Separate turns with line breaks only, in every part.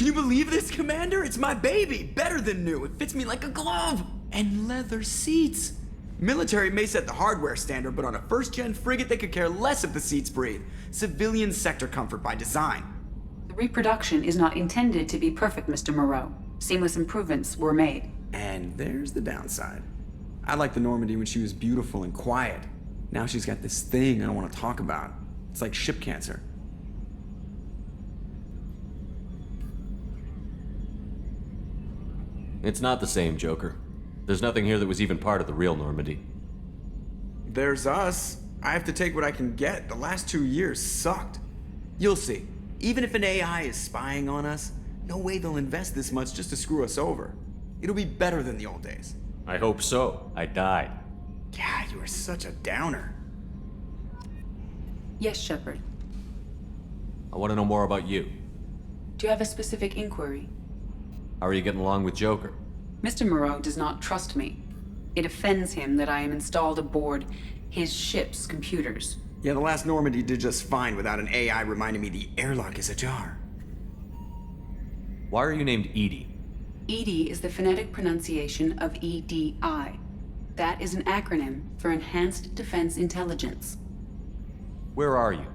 you believe this, Commander? It's my baby! Better than new. It fits me like a glove! And leather seats! Military may set the hardware standard, but on a first-gen frigate, they could care less if the seats breathe. Civilian sector comfort by design.
The reproduction is not intended to be perfect, Mr. Moreau. Seamless improvements were made.
And there's the downside. I liked the Normandy when she was beautiful and quiet. Now she's got this thing I don't want to talk about. It's like ship cancer.
It's not the same, Joker. There's nothing here that was even part of the real Normandy.
There's us. I have to take what I can get. The last 2 years sucked. You'll see. Even if an AI is spying on us, no way they'll invest this much just to screw us over. It'll be better than the old days.
I hope so. I died.
Yeah, you are such a downer.
Yes, Shepard.
I want to know more about you.
Do you have a specific inquiry?
How are you getting along with Joker?
Mr. Moreau does not trust me. It offends him that I am installed aboard his ship's computers.
Yeah, the last Normandy did just fine without an AI reminding me the airlock is ajar.
Why are you named Edie?
EDI is the phonetic pronunciation of EDI. That is an acronym for Enhanced Defense Intelligence.
Where are you?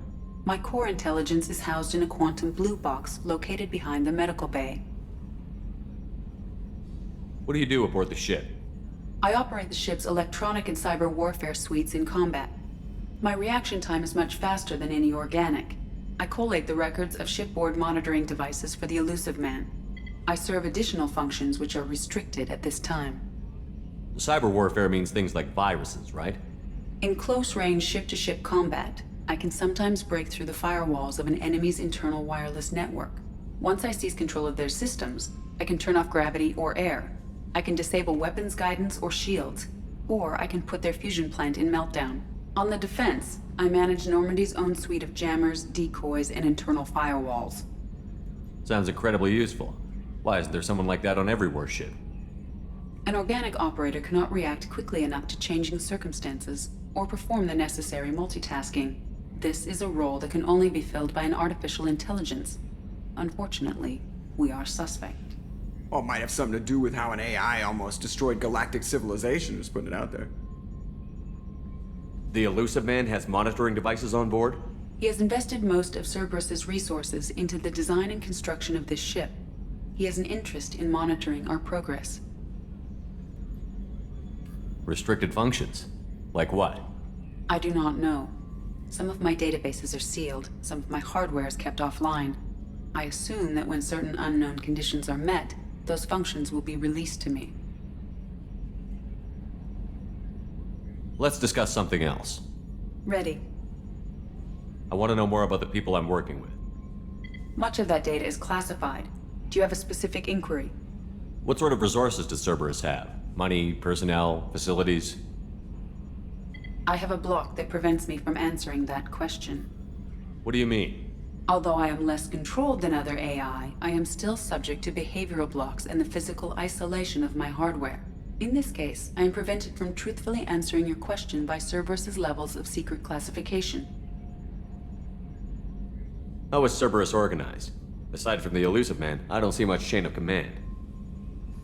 My core intelligence is housed in a quantum blue box located behind the medical bay.
What do you do aboard the ship?
I operate the ship's electronic and cyber warfare suites in combat. My reaction time is much faster than any organic. I collate the records of shipboard monitoring devices for the Elusive Man. I serve additional functions which are restricted at this time.
Cyber warfare means things like viruses, right?
In close-range ship-to-ship combat, I can sometimes break through the firewalls of an enemy's internal wireless network. Once I seize control of their systems, I can turn off gravity or air. I can disable weapons guidance or shields, or I can put their fusion plant in meltdown. On the defense, I manage Normandy's own suite of jammers, decoys, and internal firewalls.
Sounds incredibly useful. Why isn't there someone like that on every warship?
An organic operator cannot react quickly enough to changing circumstances, or perform the necessary multitasking. This is a role that can only be filled by an artificial intelligence. Unfortunately, we are suspect.
Well, it might have something to do with how an AI almost destroyed galactic civilization, just putting it out there.
The Elusive Man has monitoring devices on board?
He has invested most of Cerberus's resources into the design and construction of this ship. He has an interest in monitoring our progress.
Restricted functions? Like what?
I do not know. Some of my databases are sealed, some of my hardware is kept offline. I assume that when certain unknown conditions are met, those functions will be released to me.
Let's discuss something else.
Ready.
I want to know more about the people I'm working with.
Much of that data is classified. Do you have a specific inquiry?
What sort of resources does Cerberus have? Money, personnel, facilities?
I have a block that prevents me from answering that question.
What do you mean?
Although I am less controlled than other AI, I am still subject to behavioral blocks and the physical isolation of my hardware. In this case, I am prevented from truthfully answering your question by Cerberus's levels of secret classification.
How is Cerberus organized? Aside from the Elusive Man, I don't see much chain of command.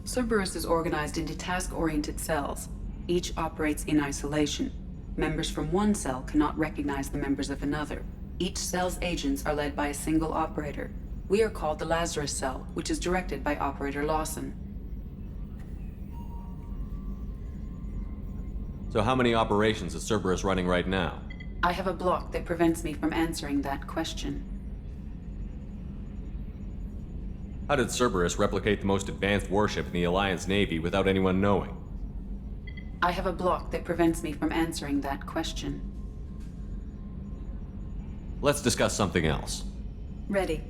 Cerberus is organized into task-oriented cells. Each operates in isolation. Members from one cell cannot recognize the members of another. Each cell's agents are led by a single operator. We are called the Lazarus Cell, which is directed by Operator Lawson.
So how many operations is Cerberus running right now?
I have a block that prevents me from answering that question.
How did Cerberus replicate the most advanced warship in the Alliance Navy without anyone knowing?
I have a block that prevents me from answering that question.
Let's discuss something else.
Ready.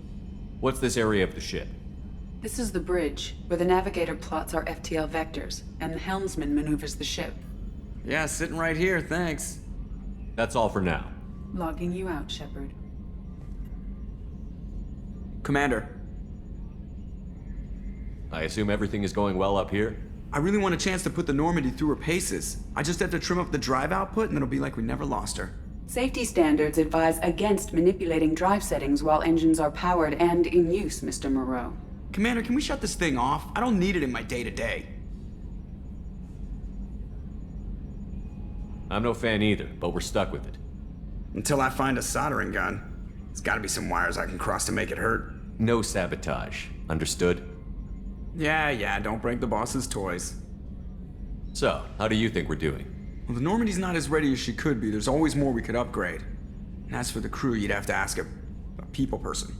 What's this area of the ship?
This is the bridge, where the navigator plots our FTL vectors, and the helmsman maneuvers the ship.
Yeah, sitting right here, thanks.
That's all for now.
Logging you out, Shepard.
Commander,
I assume everything is going well up here?
I really want a chance to put the Normandy through her paces. I just have to trim up the drive output and it'll be like we never lost her.
Safety standards advise against manipulating drive settings while engines are powered and in use, Mr. Moreau.
Commander, can we shut this thing off? I don't need it in my day-to-day.
I'm no fan either, but we're stuck with it.
Until I find a soldering gun. There's gotta be some wires I can cross to make it hurt.
No sabotage. Understood?
Yeah, don't break the boss's toys.
So, how do you think we're doing?
Well, the Normandy's not as ready as she could be. There's always more we could upgrade. And as for the crew, you'd have to ask a people person.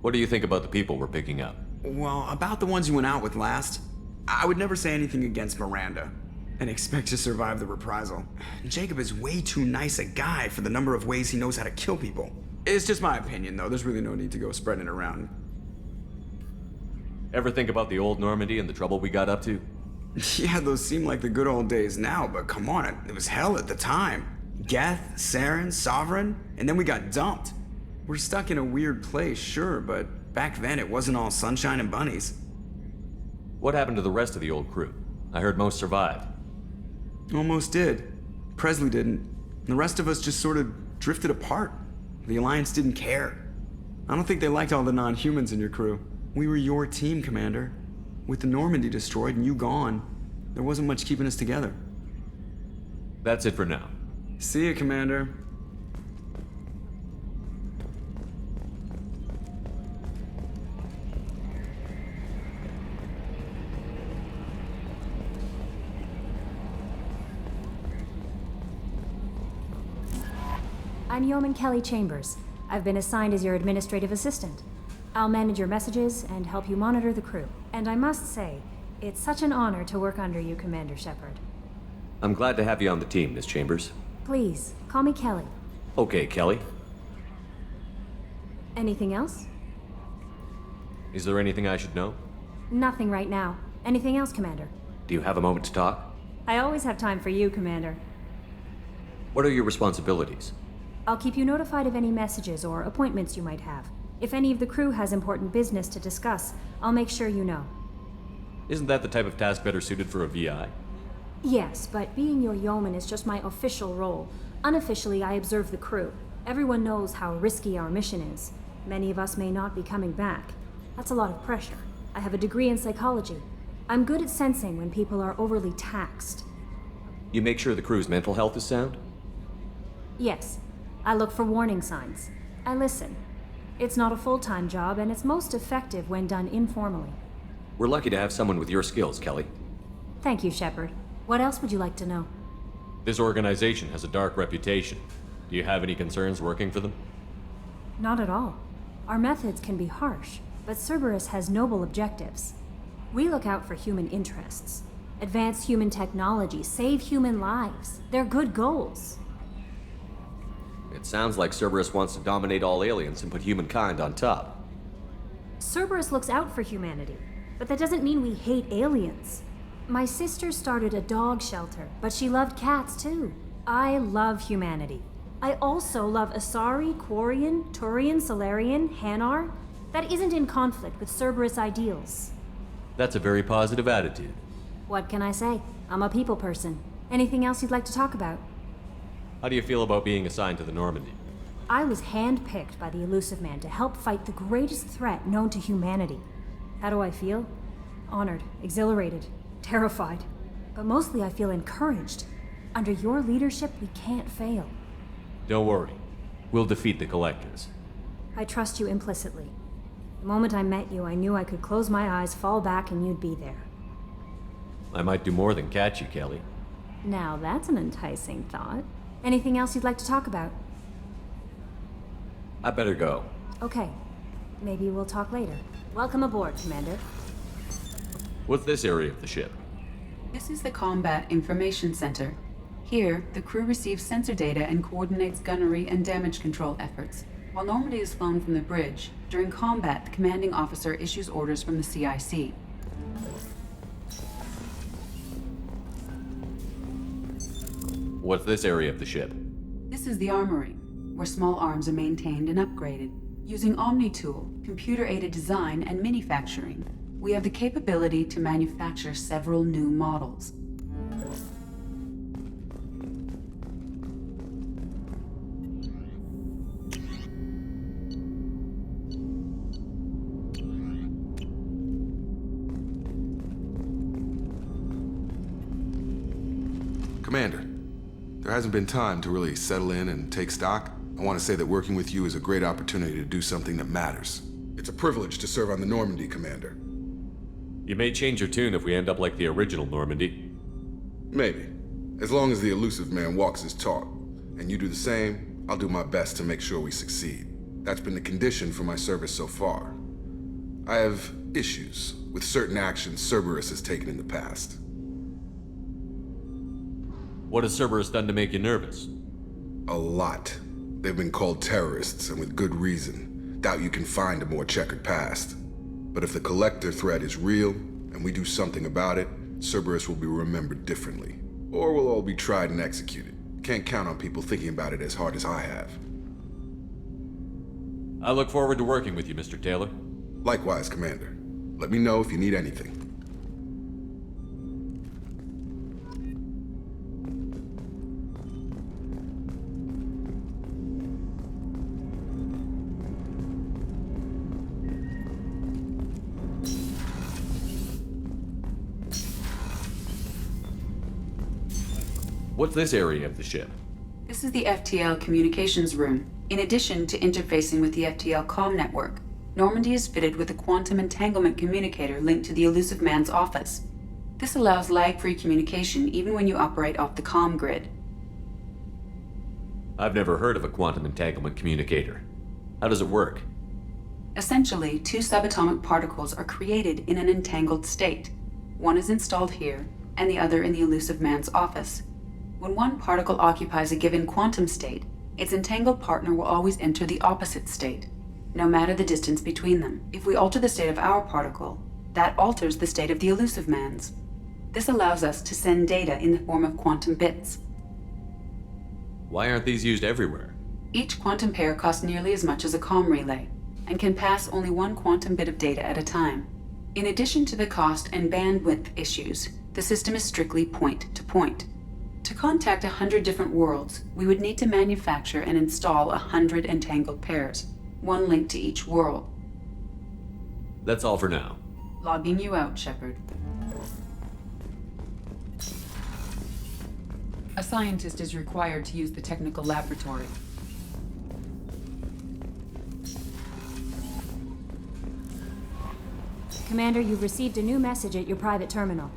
What do you think about the people we're picking up?
Well, about the ones you went out with last, I would never say anything against Miranda and expect to survive the reprisal. Jacob is way too nice a guy for the number of ways he knows how to kill people. It's just my opinion, though. There's really no need to go spreading it around.
Ever think about the old Normandy and the trouble we got up to?
Yeah, those seem like the good old days now, but come on, it was hell at the time. Geth, Saren, Sovereign, and then we got dumped. We're stuck in a weird place, sure, but back then it wasn't all sunshine and bunnies.
What happened to the rest of the old crew? I heard most survived.
Almost did. Presley didn't. The rest of us just sort of drifted apart. The Alliance didn't care. I don't think they liked all the non-humans in your crew. We were your team, Commander. With the Normandy destroyed and you gone, there wasn't much keeping us together.
That's it for now.
See ya, Commander.
I'm Yeoman Kelly Chambers. I've been assigned as your administrative assistant. I'll manage your messages and help you monitor the crew. And I must say, it's such an honor to work under you, Commander Shepard.
I'm glad to have you on the team, Miss Chambers.
Please, call me Kelly.
Okay, Kelly.
Anything else?
Is there anything I should know?
Nothing right now. Anything else, Commander?
Do you have a moment to talk?
I always have time for you, Commander.
What are your responsibilities?
I'll keep you notified of any messages or appointments you might have. If any of the crew has important business to discuss, I'll make sure you know.
Isn't that the type of task better suited for a VI?
Yes, but being your yeoman is just my official role. Unofficially, I observe the crew. Everyone knows how risky our mission is. Many of us may not be coming back. That's a lot of pressure. I have a degree in psychology. I'm good at sensing when people are overly taxed.
You make sure the crew's mental health is sound?
Yes. I look for warning signs. I listen. It's not a full-time job, and it's most effective when done informally.
We're lucky to have someone with your skills, Kelly.
Thank you, Shepard. What else would you like to know?
This organization has a dark reputation. Do you have any concerns working for them?
Not at all. Our methods can be harsh, but Cerberus has noble objectives. We look out for human interests. Advance human technology, save human lives. They're good goals.
It sounds like Cerberus wants to dominate all aliens and put humankind on top.
Cerberus looks out for humanity, but that doesn't mean we hate aliens. My sister started a dog shelter, but she loved cats too. I love humanity. I also love Asari, Quarian, Turian, Solarian, Hanar. That isn't in conflict with Cerberus ideals.
That's a very positive attitude.
What can I say? I'm a people person. Anything else you'd like to talk about?
How do you feel about being assigned to the Normandy?
I was handpicked by the Elusive Man to help fight the greatest threat known to humanity. How do I feel? Honored, exhilarated, terrified. But mostly I feel encouraged. Under your leadership, we can't fail.
Don't worry. We'll defeat the Collectors.
I trust you implicitly. The moment I met you, I knew I could close my eyes, fall back, and you'd be there.
I might do more than catch you, Kelly.
Now that's an enticing thought. Anything else you'd like to talk about?
I better go.
Okay. Maybe we'll talk later. Welcome aboard, Commander.
What's this area of the ship?
This is the Combat Information Center. Here, the crew receives sensor data and coordinates gunnery and damage control efforts. While Normandy is flown from the bridge, during combat, the commanding officer issues orders from the CIC.
What's this area of the ship?
This is the armory, where small arms are maintained and upgraded. Using Omni-Tool, computer-aided design, and manufacturing, we have the capability to manufacture several new models.
Commander, there hasn't been time to really settle in and take stock. I want to say that working with you is a great opportunity to do something that matters. It's a privilege to serve on the Normandy, Commander.
You may change your tune if we end up like the original Normandy.
Maybe. As long as the elusive man walks his talk, and you do the same, I'll do my best to make sure we succeed. That's been the condition for my service so far. I have issues with certain actions Cerberus has taken in the past.
What has Cerberus done to make you nervous?
A lot. They've been called terrorists, and with good reason. Doubt you can find a more checkered past. But if the Collector threat is real, and we do something about it, Cerberus will be remembered differently. Or we'll all be tried and executed. Can't count on people thinking about it as hard as I have.
I look forward to working with you, Mr. Taylor.
Likewise, Commander. Let me know if you need anything.
What's this area of the ship?
This is the FTL communications room. In addition to interfacing with the FTL comm network, Normandy is fitted with a quantum entanglement communicator linked to the elusive man's office. This allows lag-free communication even when you operate off the comm grid.
I've never heard of a quantum entanglement communicator. How does it work?
Essentially, two subatomic particles are created in an entangled state. One is installed here, and the other in the elusive man's office. When one particle occupies a given quantum state, its entangled partner will always enter the opposite state, no matter the distance between them. If we alter the state of our particle, that alters the state of the elusive man's. This allows us to send data in the form of quantum bits.
Why aren't these used everywhere?
Each quantum pair costs nearly as much as a comm relay, and can pass only one quantum bit of data at a time. In addition to the cost and bandwidth issues, the system is strictly point-to-point. To contact 100 different worlds, we would need to manufacture and install 100 entangled pairs, one linked to each world.
That's all for now.
Logging you out, Shepard. A scientist is required to use the technical laboratory.
Commander, you've received a new message at your private terminal.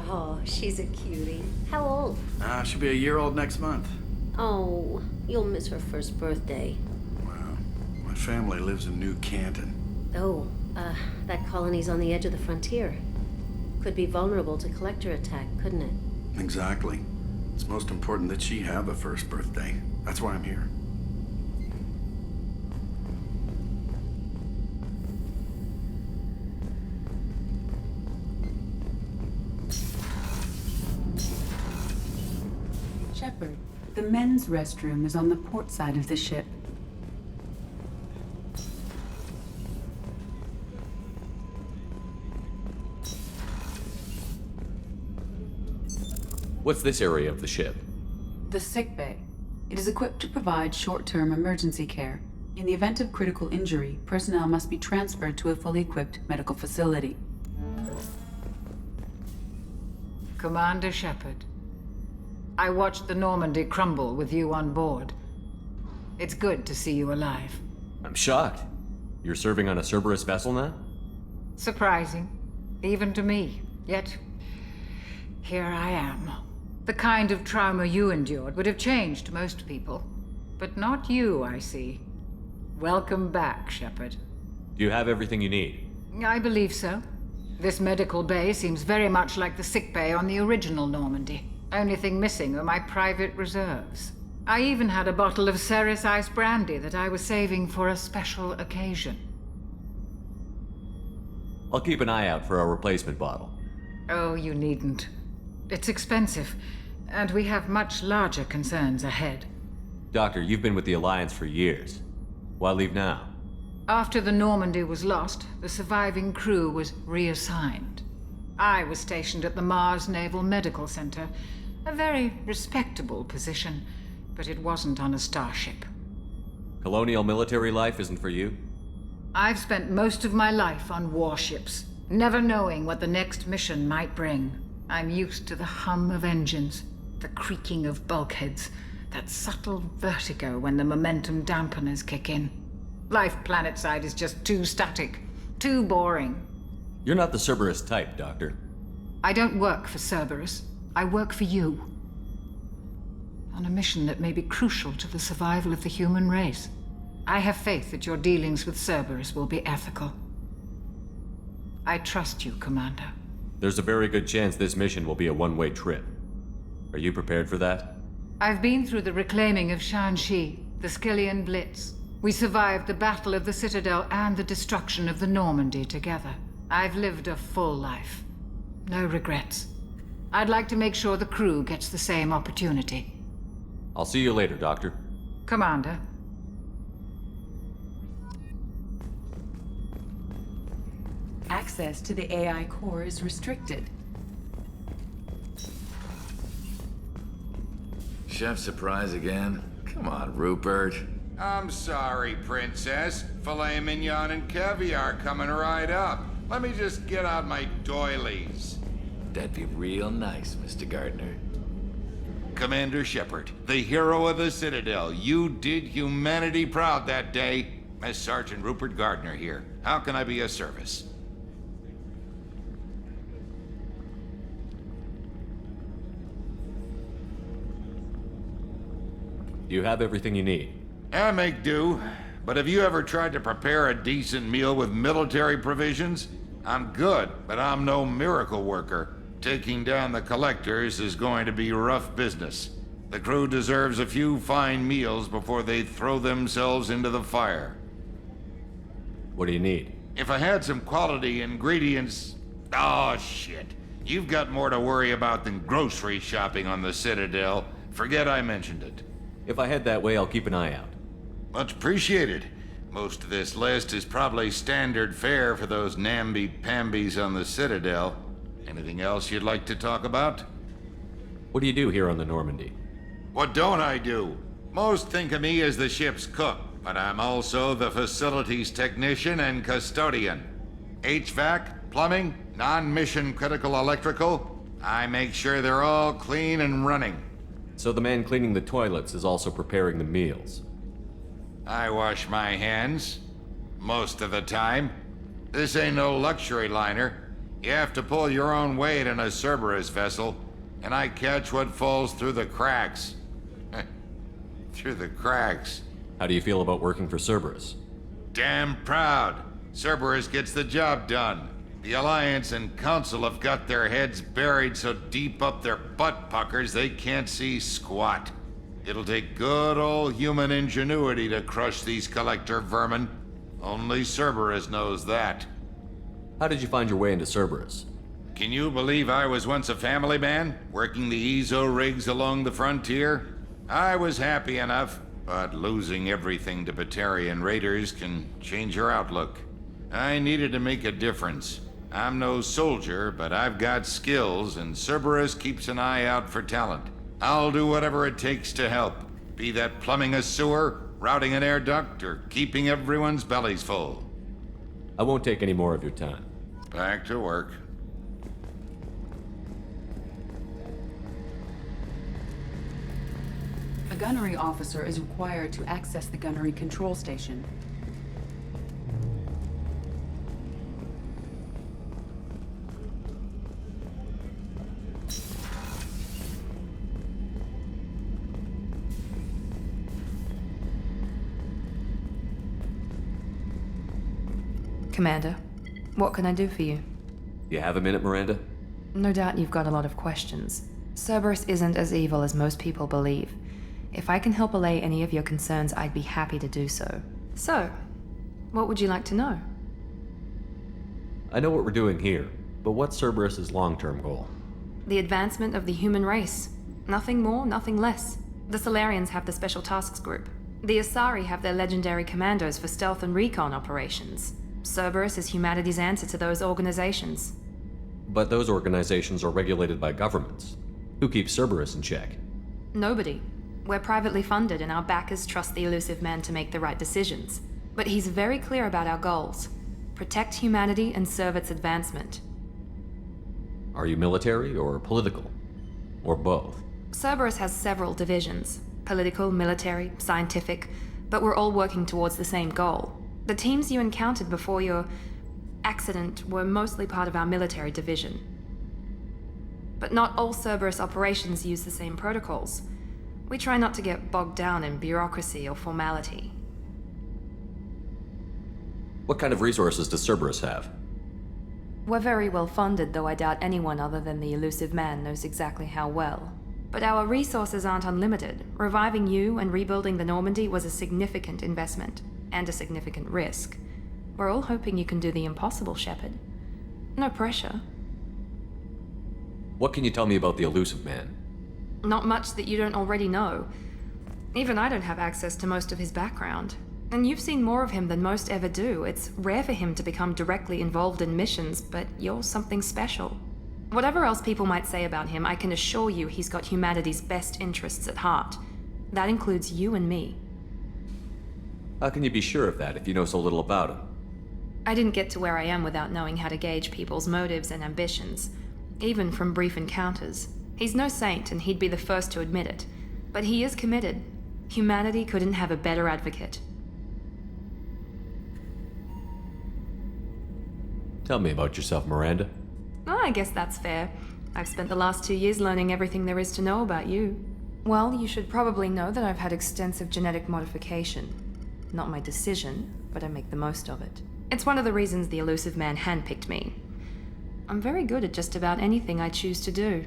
Oh, she's a cutie. How old?
She'll be a year old next month.
Oh, you'll miss her first birthday.
Wow. My family lives in New Canton.
Oh, that colony's on the edge of the frontier. Could be vulnerable to collector attack, couldn't it?
Exactly. It's most important that she have a first birthday. That's why I'm here.
Shepard, the men's restroom is on the port side of the ship.
What's this area of the ship?
The sick bay. It is equipped to provide short-term emergency care. In the event of critical injury, personnel must be transferred to a fully equipped medical facility.
Commander Shepard, I watched the Normandy crumble with you on board. It's good to see you alive.
I'm shocked. You're serving on a Cerberus vessel now?
Surprising, even to me. Yet, here I am. The kind of trauma you endured would have changed most people. But not you, I see. Welcome back, Shepard.
Do you have everything you need?
I believe so. This medical bay seems very much like the sick bay on the original Normandy. Only thing missing are my private reserves. I even had a bottle of Ceres Ice Brandy that I was saving for a special occasion.
I'll keep an eye out for a replacement bottle.
Oh, you needn't. It's expensive, and we have much larger concerns ahead.
Doctor, you've been with the Alliance for years. Why leave now?
After the Normandy was lost, the surviving crew was reassigned. I was stationed at the Mars Naval Medical Center, a very respectable position, but it wasn't on a starship.
Colonial military life isn't for you?
I've spent most of my life on warships, never knowing what the next mission might bring. I'm used to the hum of engines, the creaking of bulkheads, that subtle vertigo when the momentum dampeners kick in. Life planetside is just too static, too boring.
You're not the Cerberus type, Doctor.
I don't work for Cerberus. I work for you. On a mission that may be crucial to the survival of the human race. I have faith that your dealings with Cerberus will be ethical. I trust you, Commander.
There's a very good chance this mission will be a one-way trip. Are you prepared for that?
I've been through the reclaiming of Shanxi, the Skillian Blitz. We survived the Battle of the Citadel and the destruction of the Normandy together. I've lived a full life. No regrets. I'd like to make sure the crew gets the same opportunity.
I'll see you later, Doctor.
Commander.
Access to the AI core is restricted.
Chef surprise again? Come on, Rupert.
I'm sorry, Princess. Filet mignon and caviar coming right up. Let me just get out my doilies.
That'd be real nice, Mr. Gardner.
Commander Shepard, the hero of the Citadel. You did humanity proud that day. As Sergeant Rupert Gardner here. How can I be of service?
Do you have everything you need?
I make do. But have you ever tried to prepare a decent meal with military provisions? I'm good, but I'm no miracle worker. Taking down the collectors is going to be rough business. The crew deserves a few fine meals before they throw themselves into the fire.
What do you need?
If I had some quality ingredients... Oh, shit. You've got more to worry about than grocery shopping on the Citadel. Forget I mentioned it.
If I head that way, I'll keep an eye out.
Much appreciated. Most of this list is probably standard fare for those namby-pambies on the Citadel. Anything else you'd like to talk about?
What do you do here on the Normandy?
What don't I do? Most think of me as the ship's cook, but I'm also the facilities technician and custodian. HVAC, plumbing, non-mission critical electrical. I make sure they're all clean and running.
So the man cleaning the toilets is also preparing the meals.
I wash my hands. Most of the time. This ain't no luxury liner. You have to pull your own weight in a Cerberus vessel, and I catch what falls through the cracks. Through the cracks.
How do you feel about working for Cerberus?
Damn proud. Cerberus gets the job done. The Alliance and Council have got their heads buried so deep up their butt puckers they can't see squat. It'll take good old human ingenuity to crush these collector vermin. Only Cerberus knows that.
How did you find your way into Cerberus?
Can you believe I was once a family man, working the EZO rigs along the frontier? I was happy enough, but losing everything to Batarian raiders can change your outlook. I needed to make a difference. I'm no soldier, but I've got skills, and Cerberus keeps an eye out for talent. I'll do whatever it takes to help. Be that plumbing a sewer, routing an air duct, or keeping everyone's bellies full.
I won't take any more of your time.
Back to work.
A gunnery officer is required to access the gunnery control station.
Commander, what can I do for you?
You have a minute, Miranda?
No doubt you've got a lot of questions. Cerberus isn't as evil as most people believe. If I can help allay any of your concerns, I'd be happy to do so. So, what would you like to know?
I know what we're doing here, but what's Cerberus's long-term goal?
The advancement of the human race. Nothing more, nothing less. The Solarians have the Special Tasks Group. The Asari have their legendary commandos for stealth and recon operations. Cerberus is humanity's answer to those organizations.
But those organizations are regulated by governments. Who keeps Cerberus in check?
Nobody. We're privately funded and our backers trust the elusive man to make the right decisions. But he's very clear about our goals. Protect humanity and serve its advancement.
Are you military or political? Or both?
Cerberus has several divisions. Political, military, scientific, but we're all working towards the same goal. The teams you encountered before your accident were mostly part of our military division. But not all Cerberus operations use the same protocols. We try not to get bogged down in bureaucracy or formality.
What kind of resources does Cerberus have?
We're very well funded, though I doubt anyone other than the elusive man knows exactly how well. But our resources aren't unlimited. Reviving you and rebuilding the Normandy was a significant investment. And a significant risk. We're all hoping you can do the impossible, Shepard. No pressure.
What can you tell me about the elusive man?
Not much that you don't already know. Even I don't have access to most of his background. And you've seen more of him than most ever do. It's rare for him to become directly involved in missions, but you're something special. Whatever else people might say about him, I can assure you he's got humanity's best interests at heart. That includes you and me.
How can you be sure of that if you know so little about him?
I didn't get to where I am without knowing how to gauge people's motives and ambitions, even from brief encounters. He's no saint, and he'd be the first to admit it. But he is committed. Humanity couldn't have a better advocate.
Tell me about yourself, Miranda.
Oh, I guess that's fair. I've spent the last 2 years learning everything there is to know about you. Well, you should probably know that I've had extensive genetic modification. Not my decision, but I make the most of it. It's one of the reasons the elusive man handpicked me. I'm very good at just about anything I choose to do.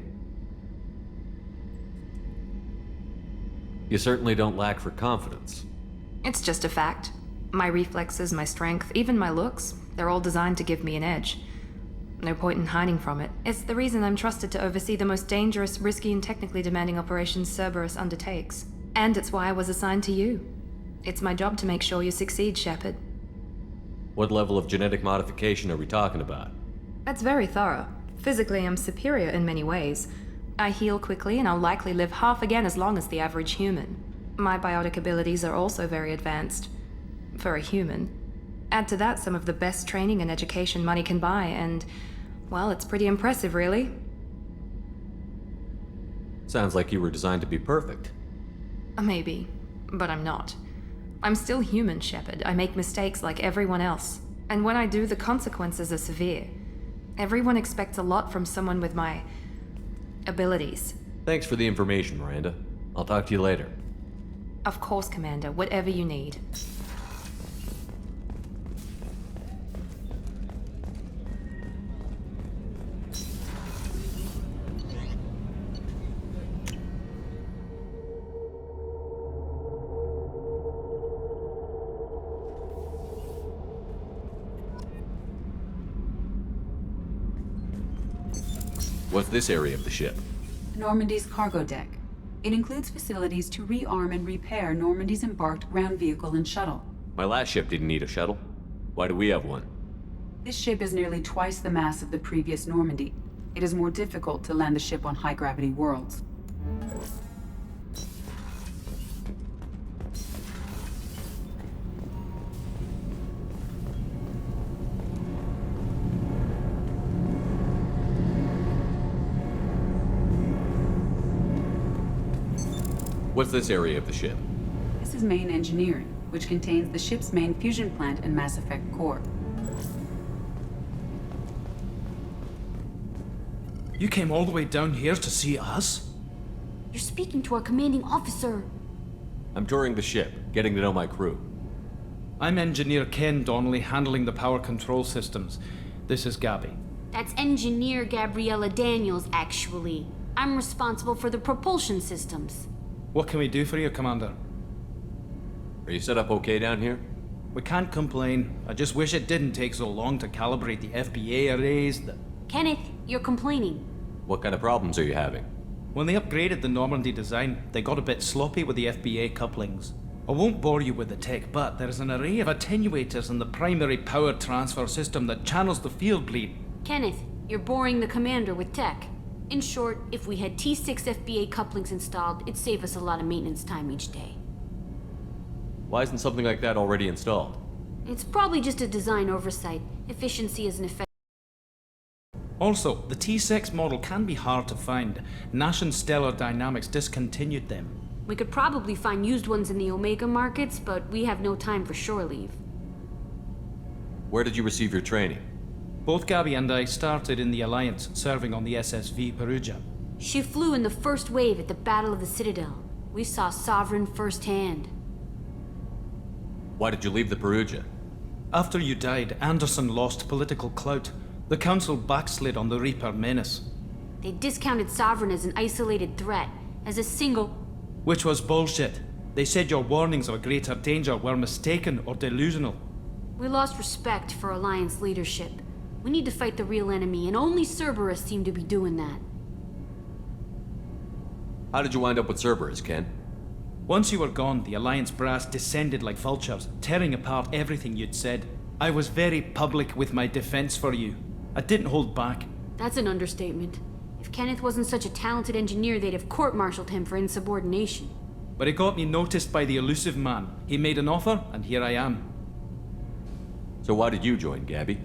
You certainly don't lack for confidence.
It's just a fact. My reflexes, my strength, even my looks, they're all designed to give me an edge. No point in hiding from it. It's the reason I'm trusted to oversee the most dangerous, risky, and technically demanding operations Cerberus undertakes. And it's why I was assigned to you. It's my job to make sure you succeed, Shepard.
What level of genetic modification are we talking about?
That's very thorough. Physically, I'm superior in many ways. I heal quickly, and I'll likely live half again as long as the average human. My biotic abilities are also very advanced. For a human. Add to that some of the best training and education money can buy, and, well, it's pretty impressive, really.
Sounds like you were designed to be perfect.
Maybe, but I'm not. I'm still human, Shepard. I make mistakes like everyone else. And when I do, the consequences are severe. Everyone expects a lot from someone with my abilities.
Thanks for the information, Miranda. I'll talk to you later.
Of course, Commander. Whatever you need.
What's this area of the ship?
Normandy's cargo deck. It includes facilities to rearm and repair Normandy's embarked ground vehicle and shuttle.
My last ship didn't need a shuttle. Why do we have one?
This ship is nearly twice the mass of the previous Normandy. It is more difficult to land the ship on high-gravity worlds.
What's this area of the ship?
This is main engineering, which contains the ship's main fusion plant and Mass Effect core.
You came all the way down here to see us?
You're speaking to our commanding officer.
I'm touring the ship, getting to know my crew.
I'm Engineer Ken Donnelly, handling the power control systems. This is Gabby.
That's Engineer Gabriella Daniels, actually. I'm responsible for the propulsion systems.
What can we do for you, Commander?
Are you set up okay down here?
We can't complain. I just wish it didn't take so long to calibrate the FBA arrays.
Kenneth, you're complaining.
What kind of problems are you having?
When they upgraded the Normandy design, they got a bit sloppy with the FBA couplings. I won't bore you with the tech, but there's an array of attenuators in the primary power transfer system that channels the field bleed.
Kenneth, you're boring the commander with tech. In short, if we had T6 FBA couplings installed, it'd save us a lot of maintenance time each day.
Why isn't something like that already installed?
It's probably just a design oversight. Efficiency isn't effective.
Also, the T6 model can be hard to find. Nash and Stellar Dynamics discontinued them.
We could probably find used ones in the Omega markets, but we have no time for shore leave.
Where did you receive your training?
Both Gabby and I started in the Alliance, serving on the SSV Perugia.
She flew in the first wave at the Battle of the Citadel. We saw Sovereign firsthand.
Why did you leave the Perugia?
After you died, Anderson lost political clout. The Council backslid on the Reaper menace.
They discounted Sovereign as an isolated threat, as a single...
Which was bullshit. They said your warnings of a greater danger were mistaken or delusional.
We lost respect for Alliance leadership. We need to fight the real enemy, and only Cerberus seemed to be doing that.
How did you wind up with Cerberus, Ken?
Once you were gone, the Alliance brass descended like vultures, tearing apart everything you'd said. I was very public with my defense for you. I didn't hold back.
That's an understatement. If Kenneth wasn't such a talented engineer, they'd have court-martialed him for insubordination.
But it got me noticed by the elusive man. He made an offer, and here I am.
So why did you join, Gabby?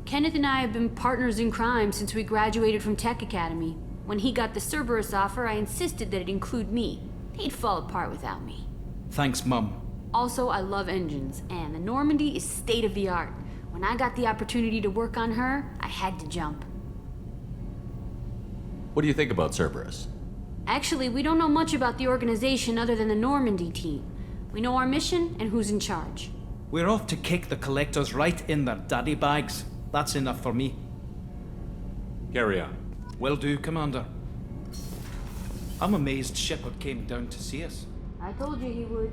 Kenneth and I have been partners in crime since we graduated from Tech Academy. When he got the Cerberus offer, I insisted that it include me. He'd fall apart without me.
Thanks, Mum.
Also, I love engines, and the Normandy is state-of-the-art. When I got the opportunity to work on her, I had to jump.
What do you think about Cerberus?
Actually, we don't know much about the organization other than the Normandy team. We know our mission and who's in charge.
We're off to kick the Collectors right in their daddy bags. That's enough for me.
Carry on.
Will do, Commander. I'm amazed Shepard came down to see us.
I told you he would.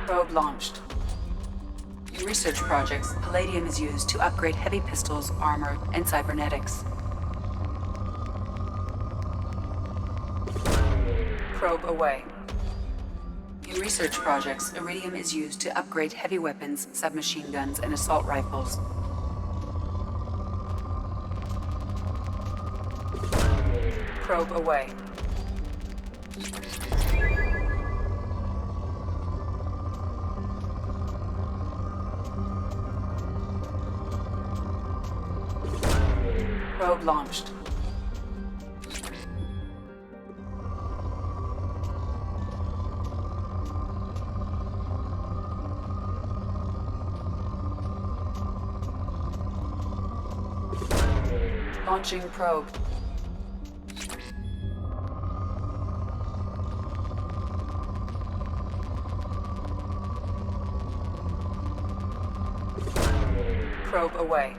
Probe launched. In research projects, palladium is used to upgrade heavy pistols, armor, and cybernetics. Probe away. In research projects, iridium is used to upgrade heavy weapons, submachine guns, and assault rifles. Probe away. Probe launched. Launching probe. Probe away.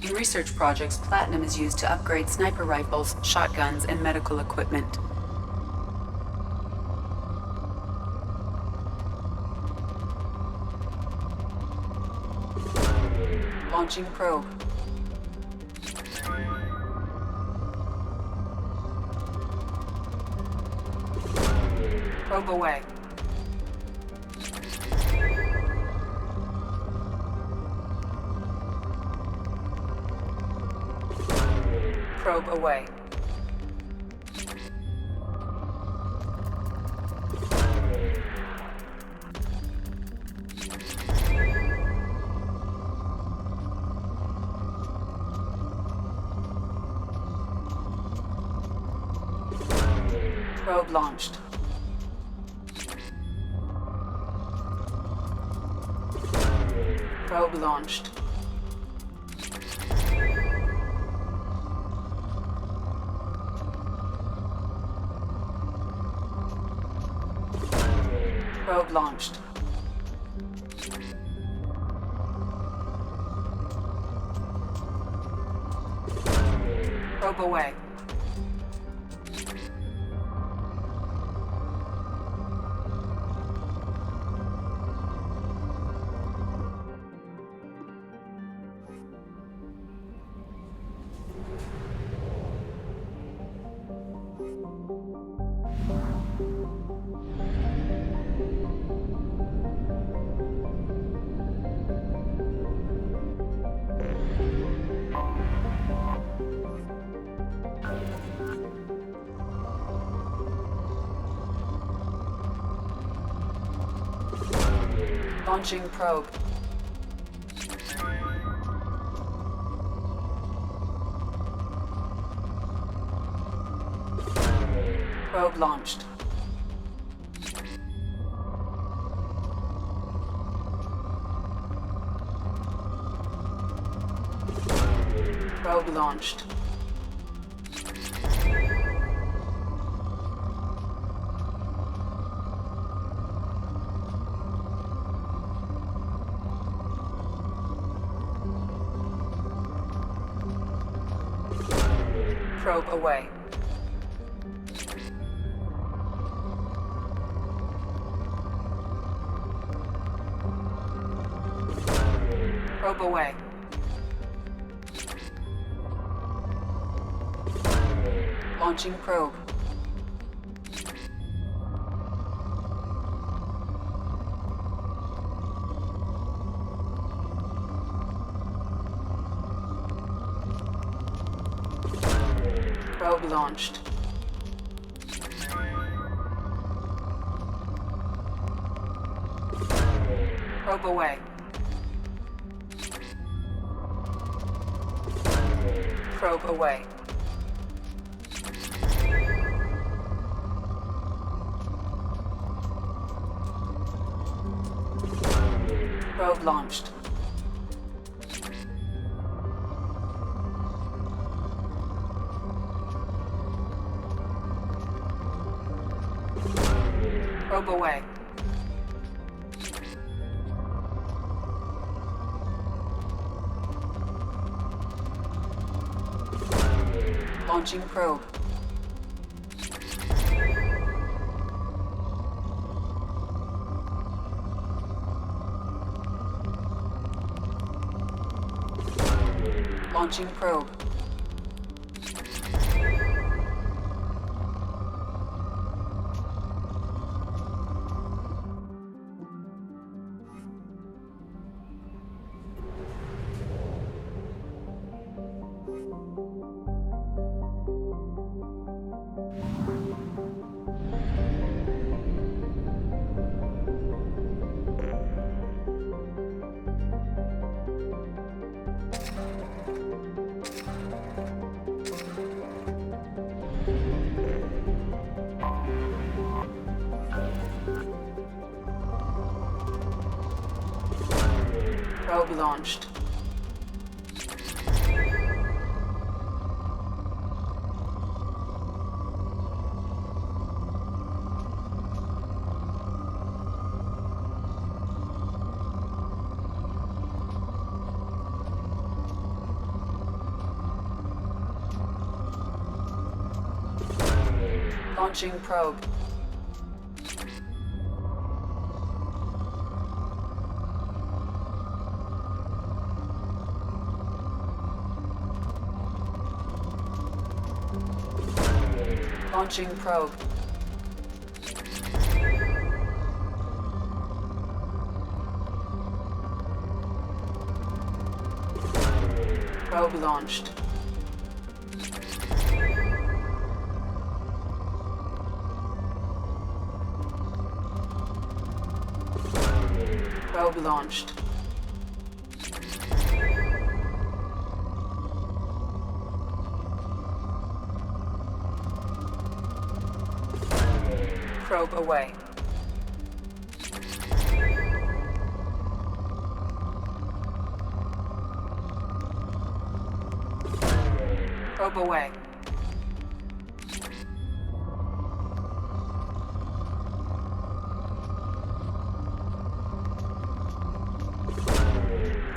In research projects, platinum is used to upgrade sniper rifles, shotguns, and medical equipment. Launching probe. Probe away. Probe away. Probe launched. Probe launched. Probe launched. Probe away. Launching probe. Probe launched. Probe launched. Probe away. Probe away. Launching probe. Probe launched. Probe away. Probe away. Probe launched. Probe away. Launching probe. Launching probe. Probe launched. Launching probe. Launching probe. Probe launched. Probe launched. Probe away. Probe away.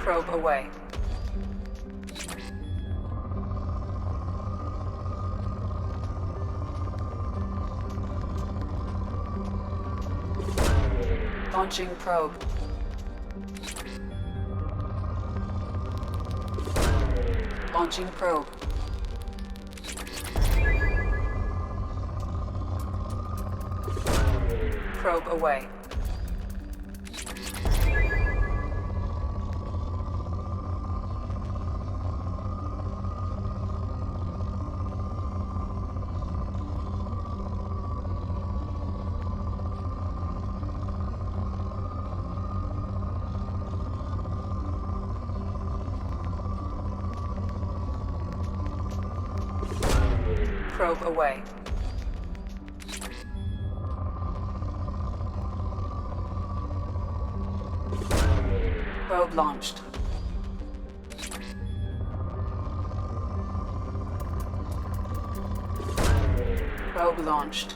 Probe away. Launching probe. Launching probe. Probe away. Probe away. Probe launched. Probe launched.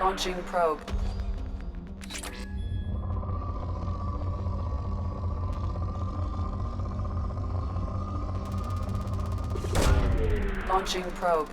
Launching probe. Launching probe.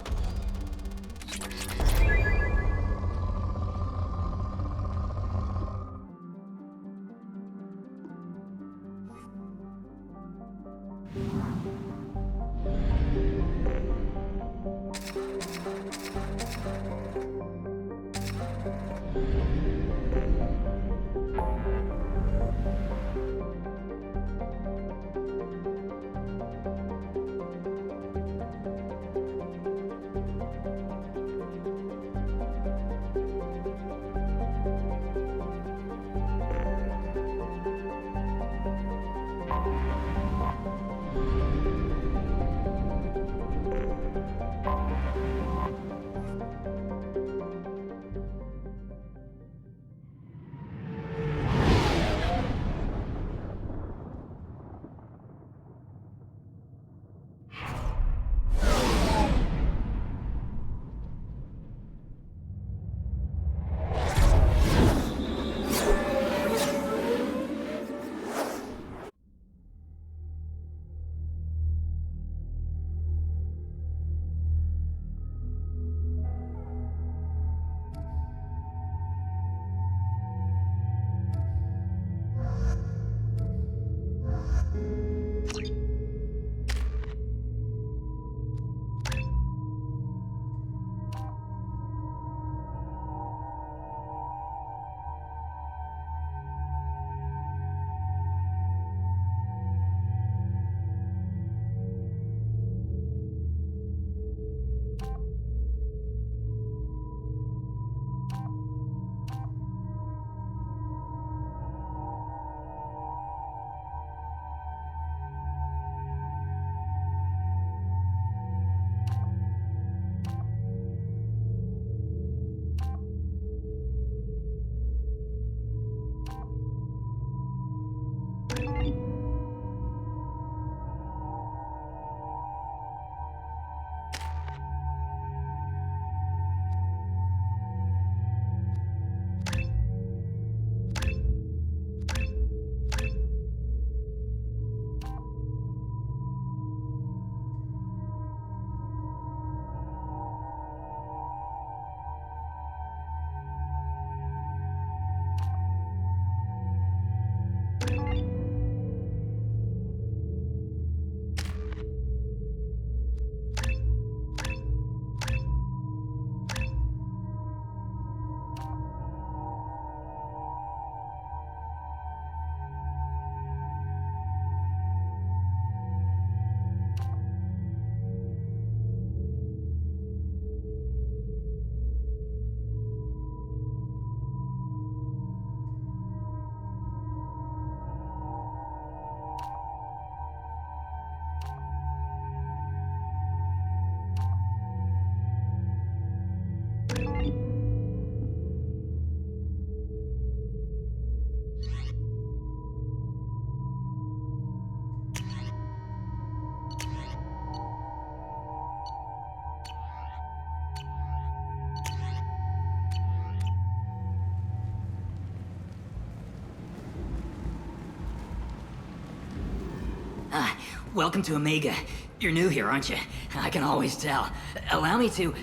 Welcome to Omega. You're new here, aren't you? I can always tell. Allow me to...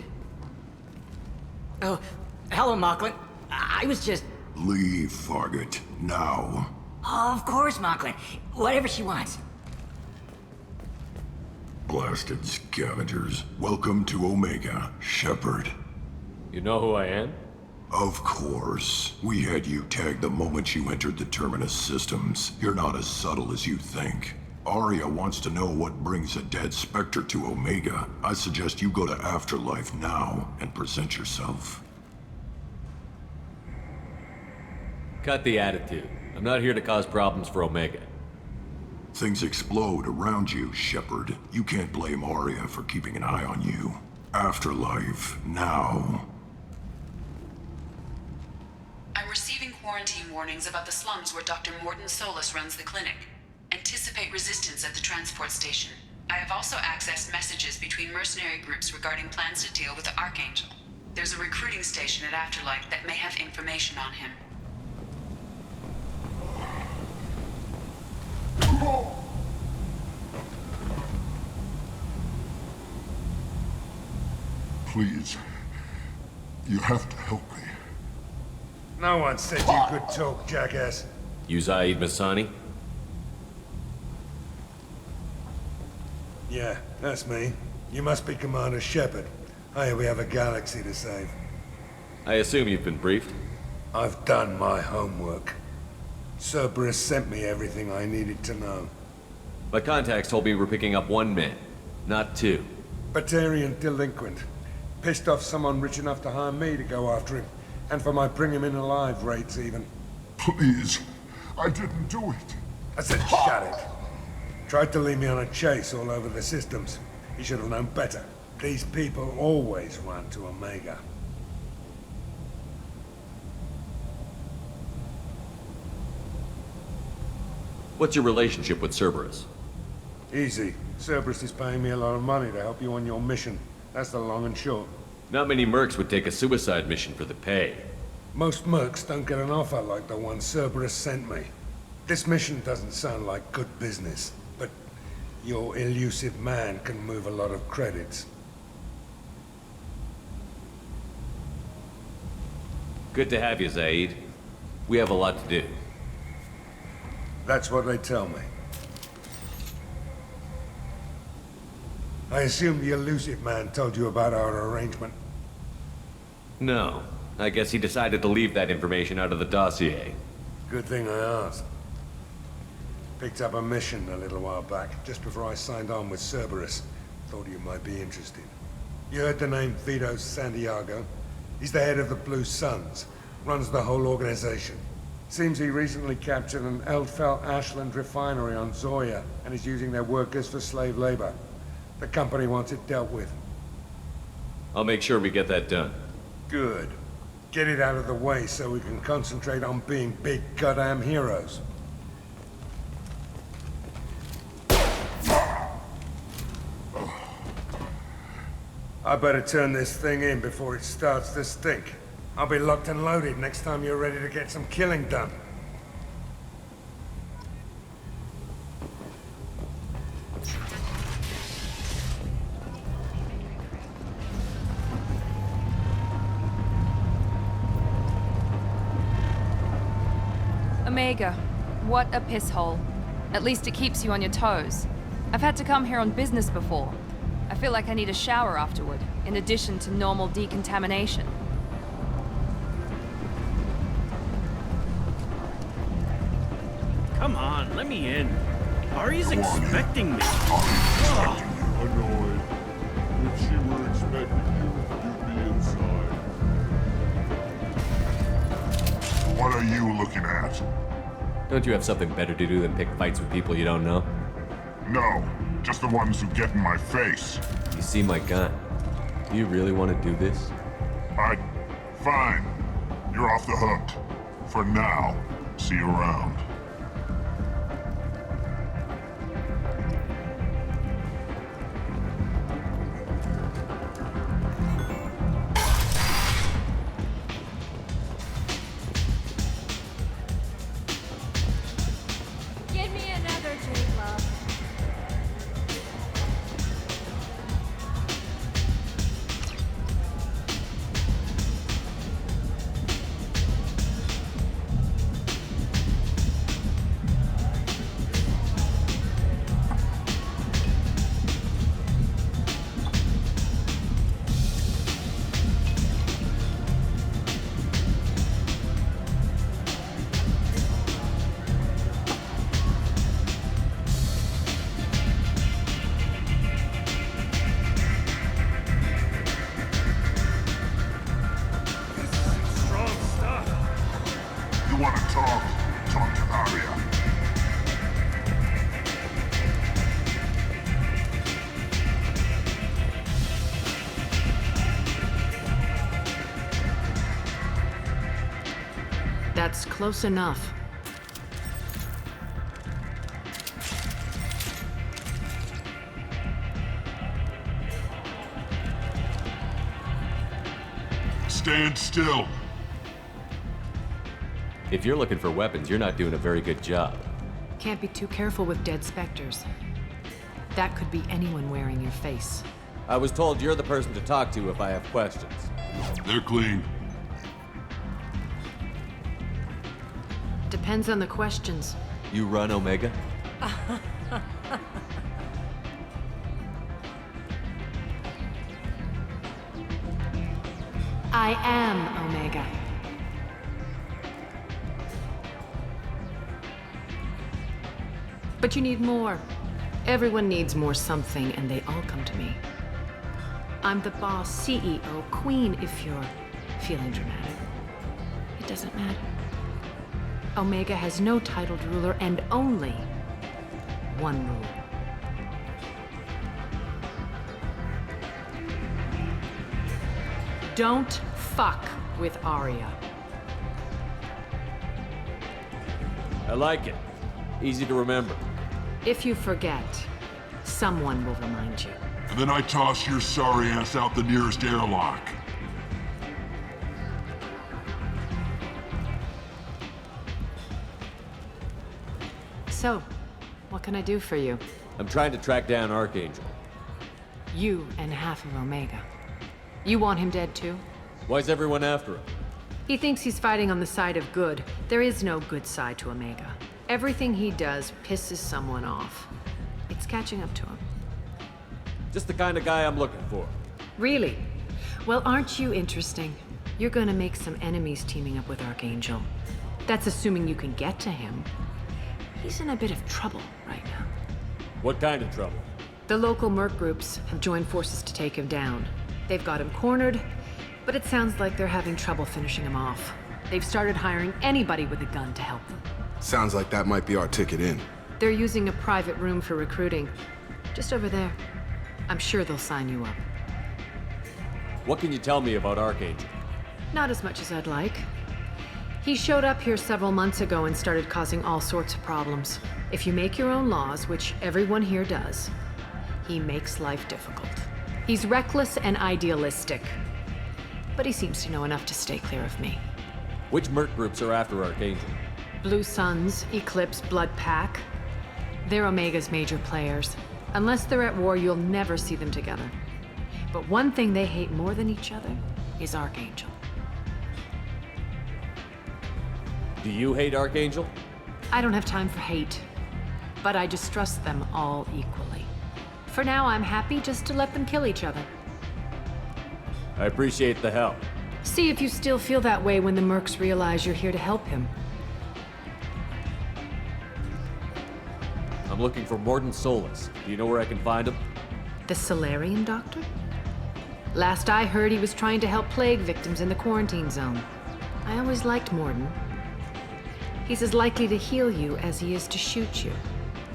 Oh, hello, Mocklin. I was just...
Leave, Fargate. Now.
Oh, of course, Mocklin. Whatever she wants.
Blasted scavengers. Welcome to Omega, Shepard.
You know who I am?
Of course. We had you tagged the moment you entered the Terminus systems. You're not as subtle as you think. Arya wants to know what brings a dead Spectre to Omega. I suggest you go to Afterlife now and present yourself.
Cut the attitude. I'm not here to cause problems for Omega.
Things explode around you, Shepard. You can't blame Arya for keeping an eye on you. Afterlife, now.
I'm receiving quarantine warnings about the slums where Dr. Morton Solus runs the clinic. Anticipate resistance at the transport station. I have also accessed messages between mercenary groups regarding plans to deal with the Archangel. There's a recruiting station at Afterlife that may have information on him.
Please. You have to help me.
No one said you could talk, jackass.
You Zaid Masani?
Yeah, that's me. You must be Commander Shepard. Hey, we have a galaxy to save.
I assume you've been briefed?
I've done my homework. Cerberus sent me everything I needed to know.
My contacts told me we're picking up one man, not two.
Batarian delinquent. Pissed off someone rich enough to hire me to go after him. And for my bring him in alive rates even.
Please. I didn't do it.
I said shut it. Tried to lead me on a chase all over the systems. He should have known better. These people always run to Omega.
What's your relationship with Cerberus?
Easy. Cerberus is paying me a lot of money to help you on your mission. That's the long and short.
Not many mercs would take a suicide mission for the pay.
Most mercs don't get an offer like the one Cerberus sent me. This mission doesn't sound like good business, but your elusive man can move a lot of credits.
Good to have you, Zaid. We have a lot to do.
That's what they tell me. I assume the elusive man told you about our arrangement.
No. I guess he decided to leave that information out of the dossier.
Good thing I asked. Picked up a mission a little while back, just before I signed on with Cerberus. Thought you might be interested. You heard the name Vito Santiago? He's the head of the Blue Suns. Runs the whole organization. Seems he recently captured an Eldfell Ashland refinery on Zoya and is using their workers for slave labor. The company wants it dealt with.
I'll make sure we get that done.
Good. Get it out of the way so we can concentrate on being big goddamn heroes. I better turn this thing in before it starts to stink. I'll be locked and loaded next time you're ready to get some killing done.
Omega, what a piss hole. At least it keeps you on your toes. I've had to come here on business before. I feel like I need a shower afterward, in addition to normal decontamination.
Come on, let me in. Ari's expecting me.
Annoyed. If she were expecting you, you'd be inside. What are you looking at?
Don't you have something better to do than pick fights with people you don't know?
No, just the ones who get in my face.
You see my gun. Do you really want to do this?
Fine. You're off the hook. For now. See you around.
Give me another drink, love.
want to talk to Arya.
That's close enough.
Stand still.
If you're looking for weapons, you're not doing a very good job.
Can't be too careful with dead specters. That could be anyone wearing your face.
I was told you're the person to talk to if I have questions.
They're clean.
Depends on the questions.
You run Omega?
I am Omega. But you need more. Everyone needs more something, and they all come to me. I'm the boss, CEO, queen, if you're feeling dramatic. It doesn't matter. Omega has no titled ruler and only one rule. Don't fuck with Arya.
I like it. Easy to remember.
If you forget, someone will remind you.
And then I toss your sorry ass out the nearest airlock.
So, what can I do for you?
I'm trying to track down Archangel.
You and half of Omega. You want him dead too?
Why's everyone after him?
He thinks he's fighting on the side of good. There is no good side to Omega. Everything he does pisses someone off. It's catching up to him.
Just the kind of guy I'm looking for.
Really? Well, aren't you interesting? You're gonna make some enemies teaming up with Archangel. That's assuming you can get to him. He's in a bit of trouble right now.
What kind of trouble?
The local merc groups have joined forces to take him down. They've got him cornered, but it sounds like they're having trouble finishing him off. They've started hiring anybody with a gun to help them.
Sounds like that might be our ticket in.
They're using a private room for recruiting. Just over there. I'm sure they'll sign you up.
What can you tell me about Archangel?
Not as much as I'd like. He showed up here several months ago and started causing all sorts of problems. If you make your own laws, which everyone here does, he makes life difficult. He's reckless and idealistic. But he seems to know enough to stay clear of me.
Which merc groups are after Archangel?
Blue Suns, Eclipse, Blood Pack. They're Omega's major players. Unless they're at war, you'll never see them together. But one thing they hate more than each other is Archangel.
Do you hate Archangel?
I don't have time for hate, but I distrust them all equally. For now, I'm happy just to let them kill each other.
I appreciate the help.
See if you still feel that way when the mercs realize you're here to help him.
I'm looking for Mordin Solus. Do you know where I can find him?
The Solarian doctor? Last I heard, he was trying to help plague victims in the quarantine zone. I always liked Mordin. He's as likely to heal you as he is to shoot you.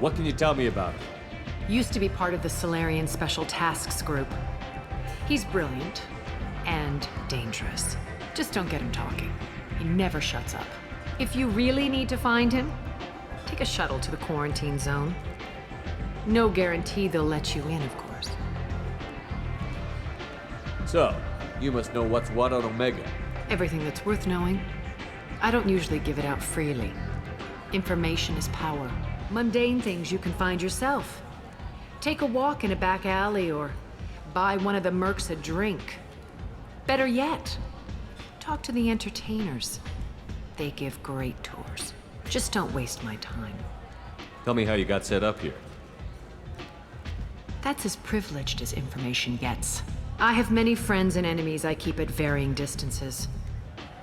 What can you tell me about him?
Used to be part of the Solarian Special Tasks Group. He's brilliant and dangerous. Just don't get him talking. He never shuts up. If you really need to find him, take a shuttle to the quarantine zone. No guarantee they'll let you in, of course.
So, you must know what's what on Omega.
Everything that's worth knowing. I don't usually give it out freely. Information is power. Mundane things you can find yourself. Take a walk in a back alley or buy one of the mercs a drink. Better yet, talk to the entertainers. They give great tours. Just don't waste my time.
Tell me how you got set up here.
That's as privileged as information gets. I have many friends and enemies I keep at varying distances.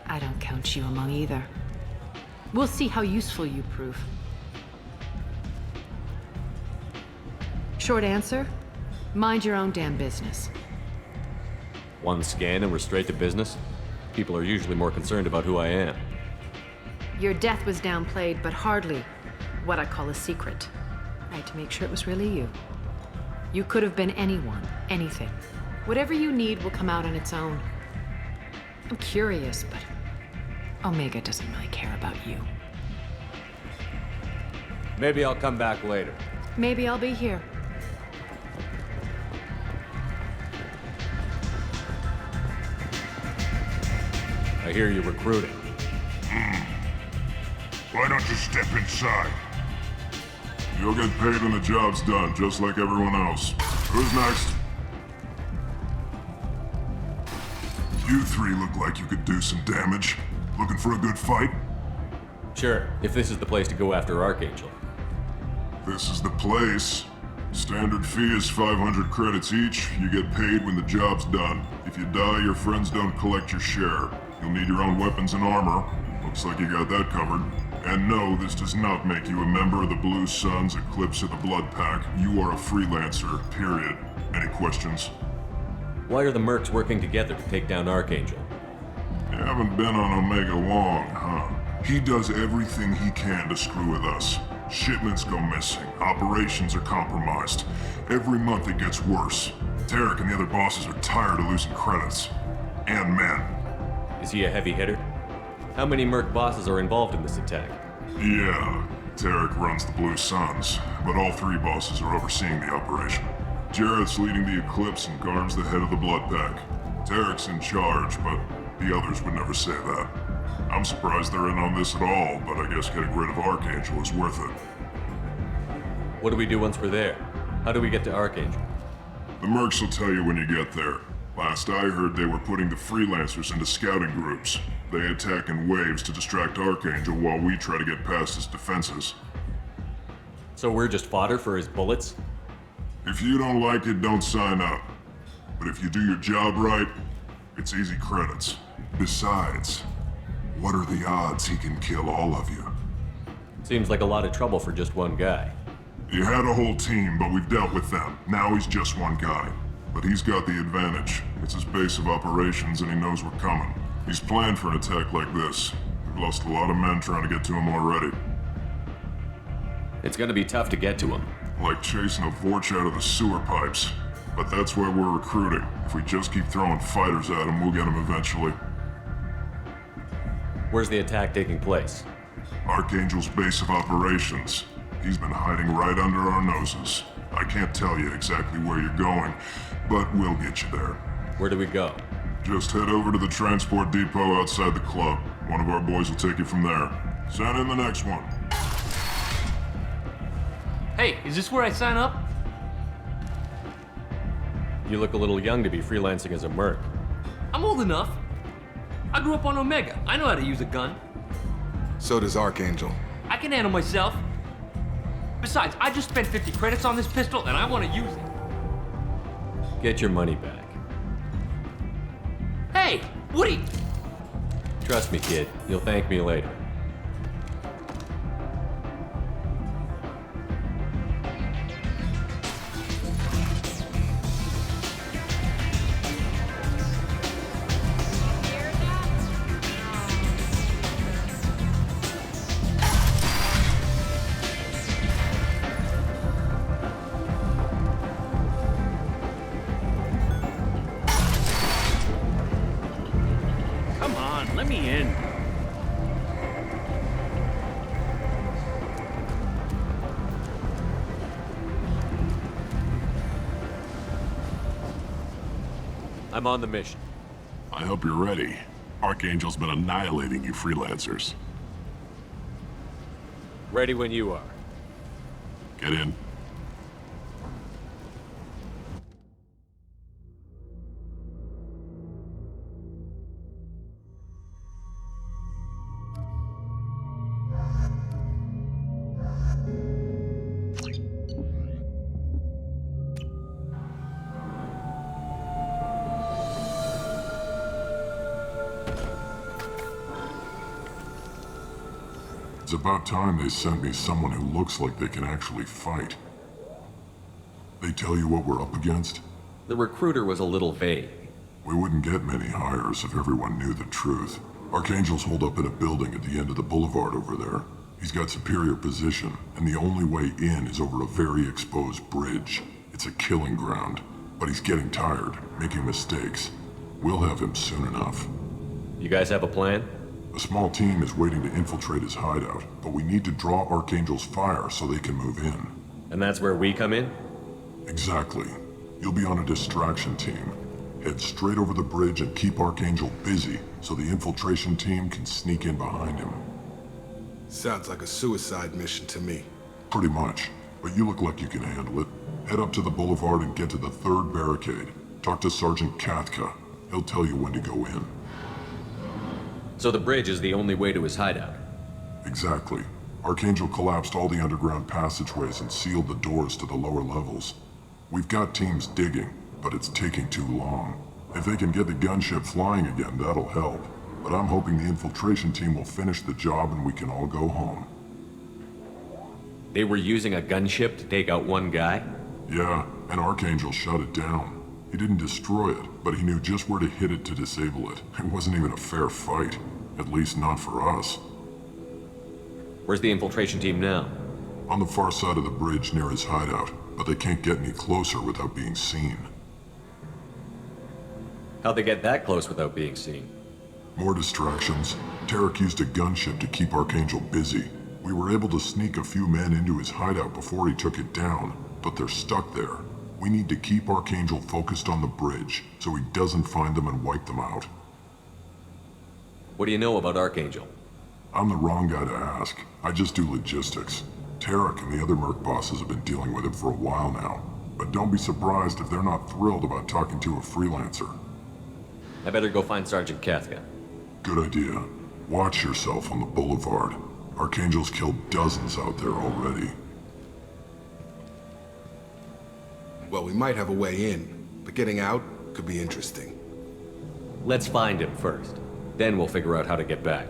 I don't count you among either. We'll see how useful you prove. Short answer, mind your own damn business.
One scan and we're straight to business? People are usually more concerned about who I am.
Your death was downplayed, but hardly what I call a secret. I had to make sure it was really you. You could have been anyone, anything. Whatever you need will come out on its own. I'm curious, but Omega doesn't really care about you.
Maybe I'll come back later.
Maybe I'll be here.
I hear you're recruiting.
Why don't you step inside? You'll get paid when the job's done, just like everyone else. Who's next? You three look like you could do some damage. Looking for a good fight?
Sure, if this is the place to go after Archangel.
This is the place. Standard fee is 500 credits each. You get paid when the job's done. If you die, your friends don't collect your share. You'll need your own weapons and armor. Looks like you got that covered. And no, this does not make you a member of the Blue Suns, Eclipse, or the Blood Pack. You are a freelancer, period. Any questions?
Why are the mercs working together to take down Archangel?
You haven't been on Omega long, huh? He does everything he can to screw with us. Shipments go missing. Operations are compromised. Every month it gets worse. Tarek and the other bosses are tired of losing credits. And men.
Is he a heavy hitter? How many merc bosses are involved in this attack?
Yeah, Tarek runs the Blue Suns, but all three bosses are overseeing the operation. Jarrett's leading the Eclipse and Garm's the head of the Blood Pack. Tarek's in charge, but the others would never say that. I'm surprised they're in on this at all, but I guess getting rid of Archangel is worth it.
What do we do once we're there? How do we get to Archangel?
The mercs will tell you when you get there. Last I heard, they were putting the freelancers into scouting groups. They attack in waves to distract Archangel while we try to get past his defenses.
So we're just fodder for his bullets?
If you don't like it, don't sign up. But if you do your job right, it's easy credits. Besides, what are the odds he can kill all of you?
Seems like a lot of trouble for just one guy.
You had a whole team, but we've dealt with them. Now he's just one guy. But he's got the advantage. It's his base of operations and he knows we're coming. He's planned for an attack like this. We've lost a lot of men trying to get to him already.
It's gonna be tough to get to him.
Like chasing a Vorch out of the sewer pipes. But that's why we're recruiting. If we just keep throwing fighters at him, we'll get him eventually.
Where's the attack taking place?
Archangel's base of operations. He's been hiding right under our noses. I can't tell you exactly where you're going, but we'll get you there.
Where do we go?
Just head over to the transport depot outside the club. One of our boys will take you from there. Send in the next one.
Hey, is this where I sign up?
You look a little young to be freelancing as a merc.
I'm old enough. I grew up on Omega. I know how to use a gun.
So does Archangel.
I can handle myself. Besides, I just spent 50 credits on this pistol and I want to use it.
Get your money back.
Hey, Woody!
Trust me, kid. You'll thank me later.
Let me in.
I'm on the mission.
I hope you're ready. Archangel's been annihilating you freelancers.
Ready when you are.
Get in. It's about time they sent me someone who looks like they can actually fight. They tell you what we're up against?
The recruiter was a little vague.
We wouldn't get many hires if everyone knew the truth. Archangel's holed up in a building at the end of the boulevard over there. He's got superior position, and the only way in is over a very exposed bridge. It's a killing ground, but he's getting tired, making mistakes. We'll have him soon enough.
You guys have a plan?
A small team is waiting to infiltrate his hideout, but we need to draw Archangel's fire so they can move in.
And that's where we come in?
Exactly. You'll be on a distraction team. Head straight over the bridge and keep Archangel busy so the infiltration team can sneak in behind him.
Sounds like a suicide mission to me.
Pretty much, but you look like you can handle it. Head up to the boulevard and get to the 3rd barricade. Talk to Sergeant Katka. He'll tell you when to go in.
So the bridge is the only way to his hideout?
Exactly. Archangel collapsed all the underground passageways and sealed the doors to the lower levels. We've got teams digging, but it's taking too long. If they can get the gunship flying again, that'll help. But I'm hoping the infiltration team will finish the job and we can all go home.
They were using a gunship to take out one guy?
Yeah, and Archangel shut it down. He didn't destroy it, but he knew just where to hit it to disable it. It wasn't even a fair fight. At least not for us.
Where's the infiltration team now?
On the far side of the bridge near his hideout, but they can't get any closer without being seen.
How'd they get that close without being seen?
More distractions. Tarek used a gunship to keep Archangel busy. We were able to sneak a few men into his hideout before he took it down, but they're stuck there. We need to keep Archangel focused on the bridge, so he doesn't find them and wipe them out.
What do you know about Archangel?
I'm the wrong guy to ask. I just do logistics. Tarek and the other Merc bosses have been dealing with him for a while now. But don't be surprised if they're not thrilled about talking to a freelancer.
I better go find Sergeant Katka.
Good idea. Watch yourself on the boulevard. Archangel's killed dozens out there already.
Well, we might have a way in, but getting out could be interesting.
Let's find him first. Then we'll figure out how to get back.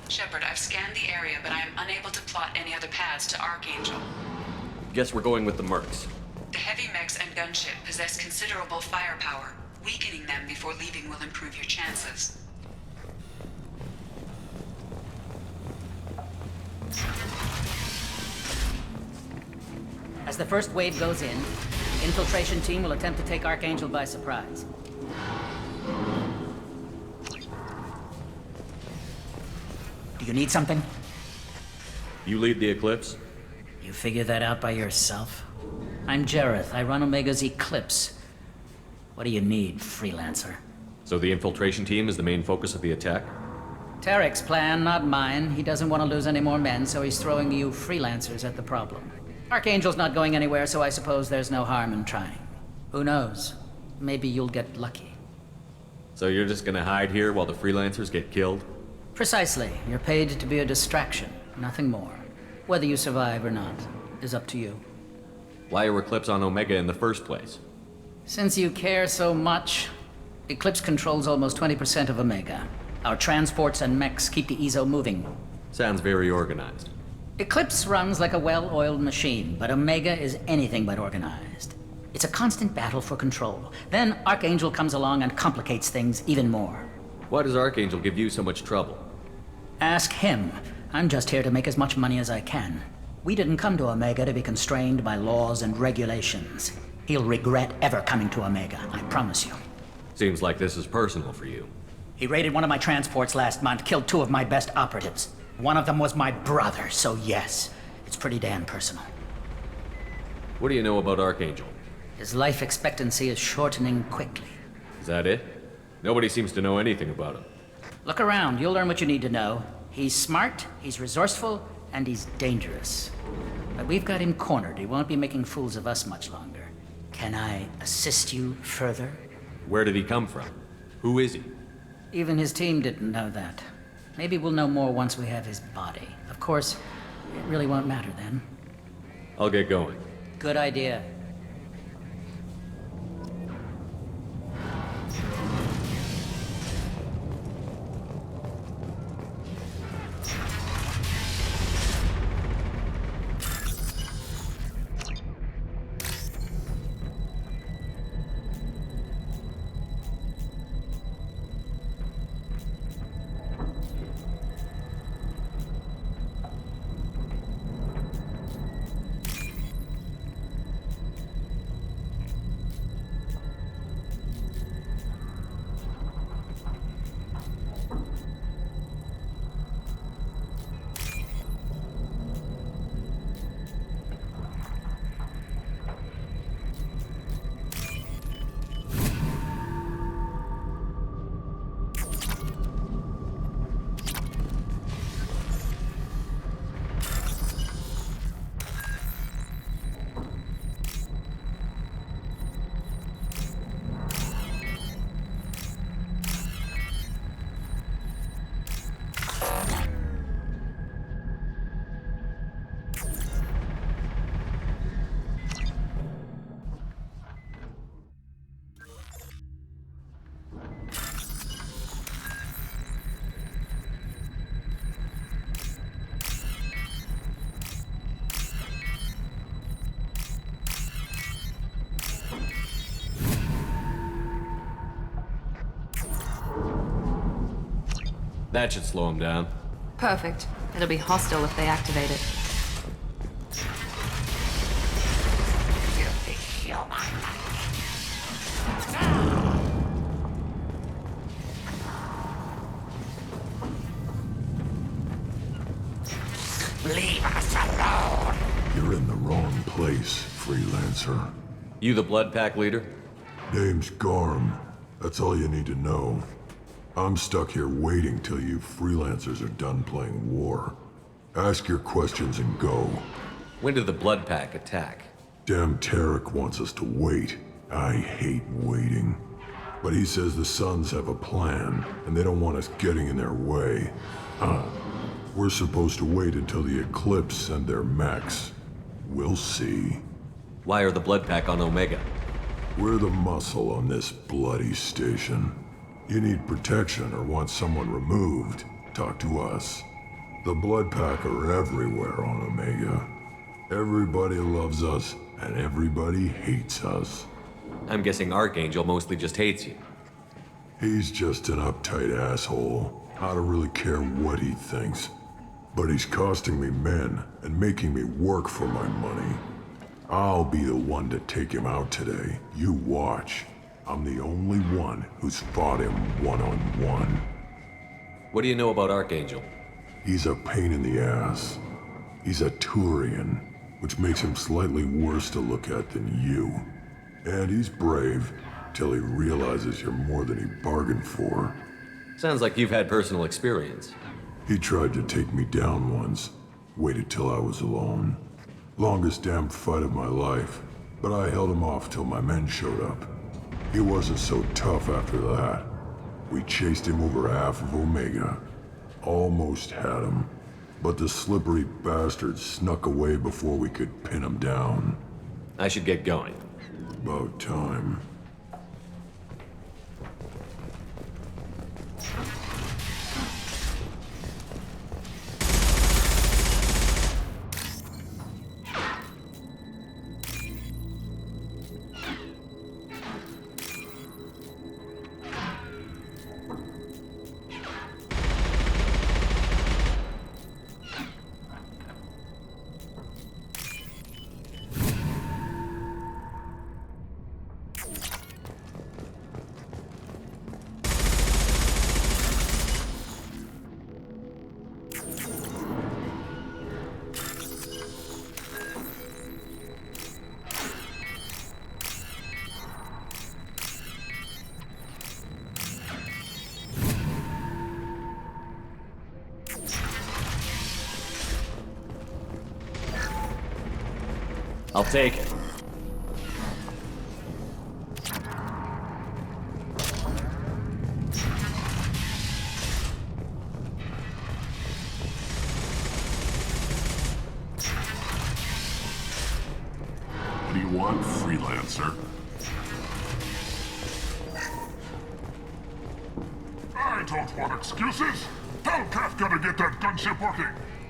Shepard, I've scanned the area, but I am unable to plot any other paths to Archangel.
Guess we're going with the Mercs.
The heavy mechs and gunship possess considerable firepower. Weakening them before leaving will improve your chances.
As the first wave goes in, infiltration team will attempt to take Archangel by surprise. Do you need something?
You lead the Eclipse?
You figure that out by yourself? I'm Jareth. I run Omega's Eclipse. What do you need, freelancer?
So the infiltration team is the main focus of the attack?
Tarek's plan, not mine. He doesn't want to lose any more men, so he's throwing you freelancers at the problem. Archangel's not going anywhere, so I suppose there's no harm in trying. Who knows? Maybe you'll get lucky.
So you're just gonna hide here while the freelancers get killed?
Precisely. You're paid to be a distraction, nothing more. Whether you survive or not is up to you.
Why are Eclipse on Omega in the first place?
Since you care so much, Eclipse controls almost 20% of Omega. Our transports and mechs keep the EZO moving.
Sounds very organized.
Eclipse runs like a well-oiled machine, but Omega is anything but organized. It's a constant battle for control. Then Archangel comes along and complicates things even more.
Why does Archangel give you so much trouble?
Ask him. I'm just here to make as much money as I can. We didn't come to Omega to be constrained by laws and regulations. He'll regret ever coming to Omega, I promise you.
Seems like this is personal for you.
He raided one of my transports last month, killed 2 of my best operatives. One of them was my brother, so yes, it's pretty damn personal.
What do you know about Archangel?
His life expectancy is shortening quickly.
Is that it? Nobody seems to know anything about him.
Look around, you'll learn what you need to know. He's smart, he's resourceful, and he's dangerous. But we've got him cornered. He won't be making fools of us much longer. Can I assist you further?
Where did he come from? Who is he?
Even his team didn't know that. Maybe we'll know more once we have his body. Of course, it really won't matter then.
I'll get going.
Good idea.
That should slow them down.
Perfect. It'll be hostile if they activate it.
Leave us alone! You're in the wrong place, freelancer.
You the Blood Pack leader?
Name's Garm. That's all you need to know. I'm stuck here waiting till you freelancers are done playing war. Ask your questions and go.
When did the Blood Pack attack?
Damn Tarek wants us to wait. I hate waiting. But he says the Suns have a plan, and they don't want us getting in their way. We're supposed to wait until the Eclipse send their mechs. We'll see.
Why are the Blood Pack on Omega?
We're the muscle on this bloody station. You need protection or want someone removed, talk to us. The Blood Pack are everywhere on Omega. Everybody loves us, and everybody hates us.
I'm guessing Archangel mostly just hates you.
He's just an uptight asshole. I don't really care what he thinks. But he's costing me men and making me work for my money. I'll be the one to take him out today. You watch. I'm the only one who's fought him one-on-one.
What do you know about Archangel?
He's a pain in the ass. He's a Turian, which makes him slightly worse to look at than you. And he's brave, till he realizes you're more than he bargained for.
Sounds like you've had personal experience.
He tried to take me down once. Waited till I was alone. Longest damn fight of my life. But I held him off till my men showed up. He wasn't so tough after that. We chased him over half of Omega. Almost had him. But the slippery bastard snuck away before we could pin him down.
I should get going.
About time.
I'll take it.
What do you want, freelancer?
I don't want excuses. Tell Kafka to get that gunship working,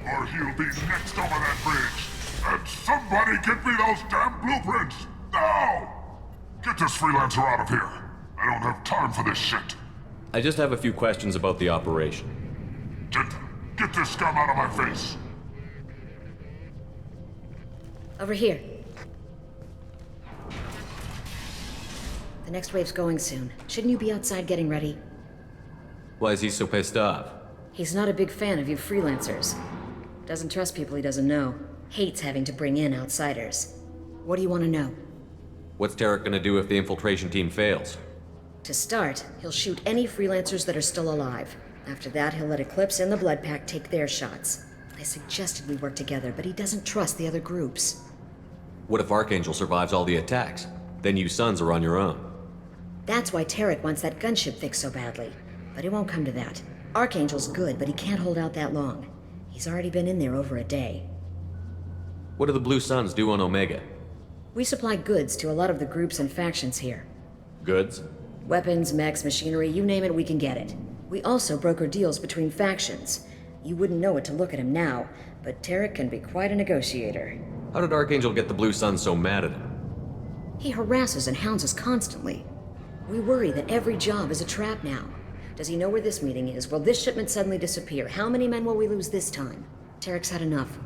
or he'll be next over that bridge. And somebody get me those damn blueprints! Now! Get this freelancer out of here. I don't have time for this shit.
I just have a few questions about the operation.
Get this scum out of my face.
Over here. The next wave's going soon. Shouldn't you be outside getting ready?
Why is he so pissed off?
He's not a big fan of you freelancers. Doesn't trust people he doesn't know. Hates having to bring in outsiders. What do you want to know?
What's Tarek gonna do if the infiltration team fails?
To start, he'll shoot any freelancers that are still alive. After that, he'll let Eclipse and the Blood Pack take their shots. I suggested we work together, but he doesn't trust the other groups.
What if Archangel survives all the attacks? Then you Sons are on your own.
That's why Tarek wants that gunship fixed so badly. But it won't come to that. Archangel's good, but he can't hold out that long. He's already been in there over a day.
What do the Blue Suns do on Omega?
We supply goods to a lot of the groups and factions here.
Goods?
Weapons, mechs, machinery, you name it, we can get it. We also broker deals between factions. You wouldn't know it to look at him now, but Tarek can be quite a negotiator.
How did Archangel get the Blue Suns so mad at him?
He harasses and hounds us constantly. We worry that every job is a trap now. Does he know where this meeting is? Will this shipment suddenly disappear? How many men will we lose this time? Tarek's had enough.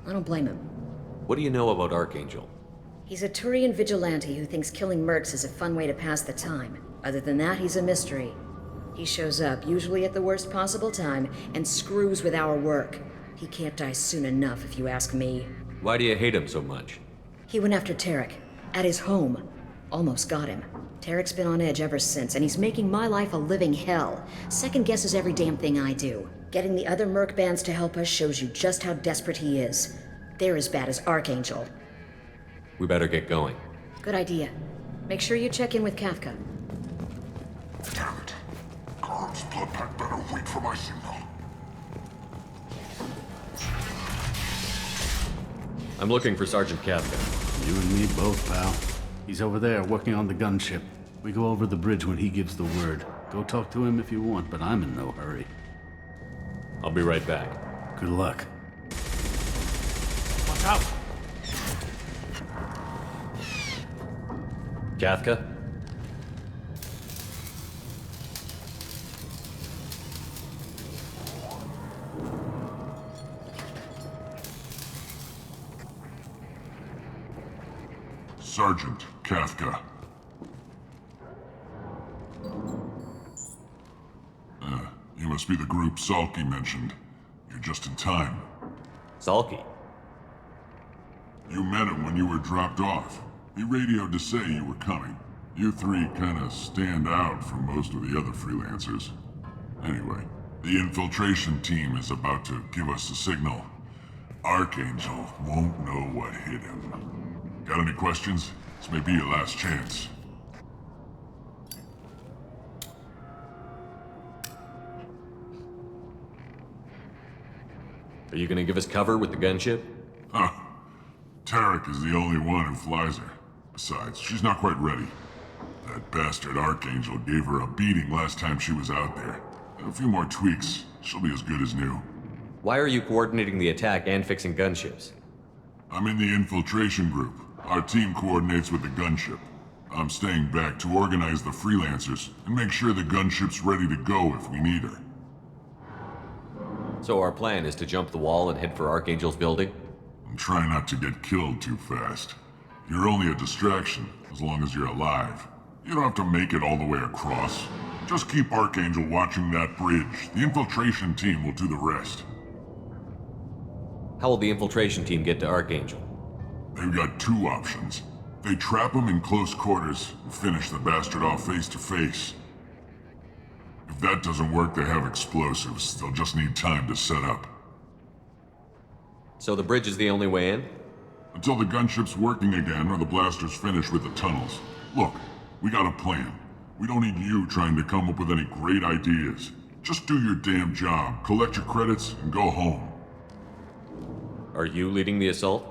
I don't blame him.
What do you know about Archangel?
He's a Turian vigilante who thinks killing mercs is a fun way to pass the time. Other than that, he's a mystery. He shows up, usually at the worst possible time, and screws with our work. He can't die soon enough, if you ask me.
Why do you hate him so much?
He went after Tarek. At his home. Almost got him. Tarek's been on edge ever since, and he's making my life a living hell. Second guesses every damn thing I do. Getting the other merc bands to help us shows you just how desperate he is. They're as bad as Archangel.
We better get going.
Good idea. Make sure you check in with Kafka.
Damn it. Guard's blood pack better wait for my signal.
I'm looking for Sergeant Kafka.
You and me both, pal. He's over there working on the gunship. We go over the bridge when he gives the word. Go talk to him if you want, but I'm in no hurry.
I'll be right back.
Good luck.
Watch out!
Kafka?
Sergeant Kafka. You must be the group Salky mentioned. You're just in time.
Salky?
You met him when you were dropped off. He radioed to say you were coming. You three kinda stand out from most of the other freelancers. Anyway, the infiltration team is about to give us a signal. Archangel won't know what hit him. Got any questions? This may be your last chance.
Are you gonna give us cover with the gunship?
Huh. Tarek is the only one who flies her. Besides, she's not quite ready. That bastard Archangel gave her a beating last time she was out there. And a few more tweaks, she'll be as good as new.
Why are you coordinating the attack and fixing gunships?
I'm in the infiltration group. Our team coordinates with the gunship. I'm staying back to organize the freelancers and make sure the gunship's ready to go if we need her.
So our plan is to jump the wall and head for Archangel's building?
And try not to get killed too fast. You're only a distraction, as long as you're alive. You don't have to make it all the way across. Just keep Archangel watching that bridge. The infiltration team will do the rest.
How will the infiltration team get to Archangel?
They've got two options. They trap him in close quarters and finish the bastard off face to face. If that doesn't work, they have explosives. They'll just need time to set up.
So the bridge is the only way in?
Until the gunship's working again or the blasters finish with the tunnels. Look, we got a plan. We don't need you trying to come up with any great ideas. Just do your damn job, collect your credits, and go home.
Are you leading the assault?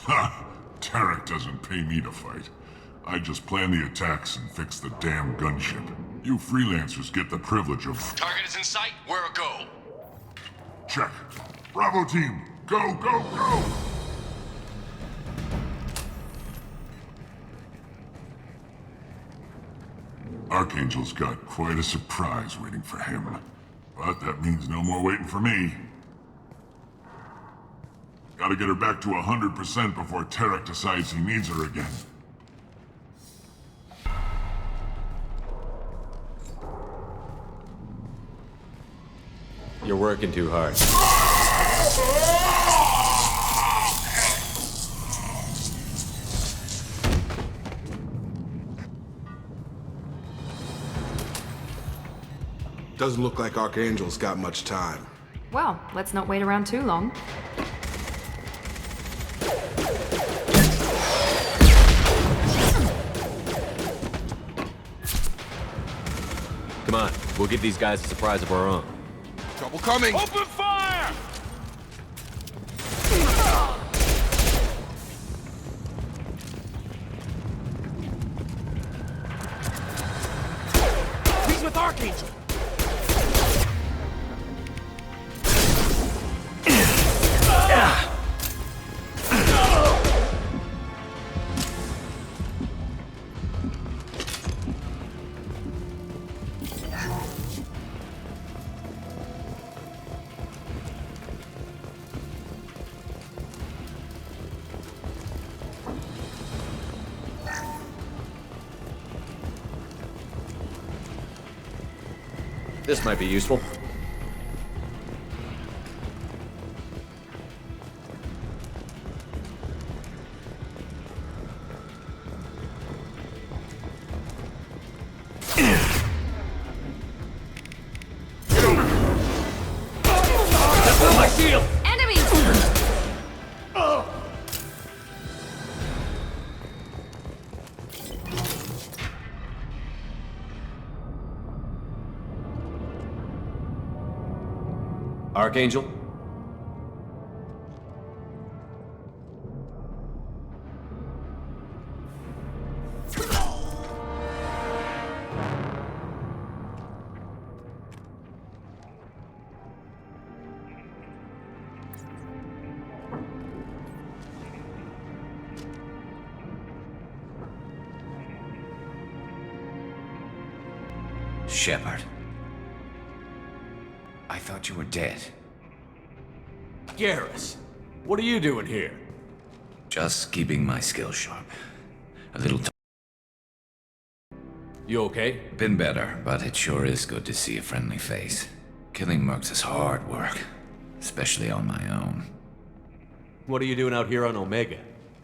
Ha! Tarek doesn't pay me to fight. I just plan the attacks and fix the damn gunship. You freelancers get the privilege of...
Target is in sight. Where a go?
Check. Bravo team, go, go, go! Archangel's got quite a surprise waiting for him. But that means no more waiting for me. Gotta get her back to 100% before Tarek decides he needs her again.
You're working too hard.
Doesn't look like Archangel's got much time.
Well, let's not wait around too long.
Come on, we'll give these guys a surprise of our own.
Trouble coming!
Open fire!
He's with Archangel!
This might be useful.
My shield!
Enemies!
Archangel?
Shepard. I thought you were dead.
Garrus, what are you doing here?
Just keeping my skills sharp. A little
You okay?
Been better, but it sure is good to see a friendly face. Killing mercs is hard work, especially on my own.
What are you doing out here on Omega?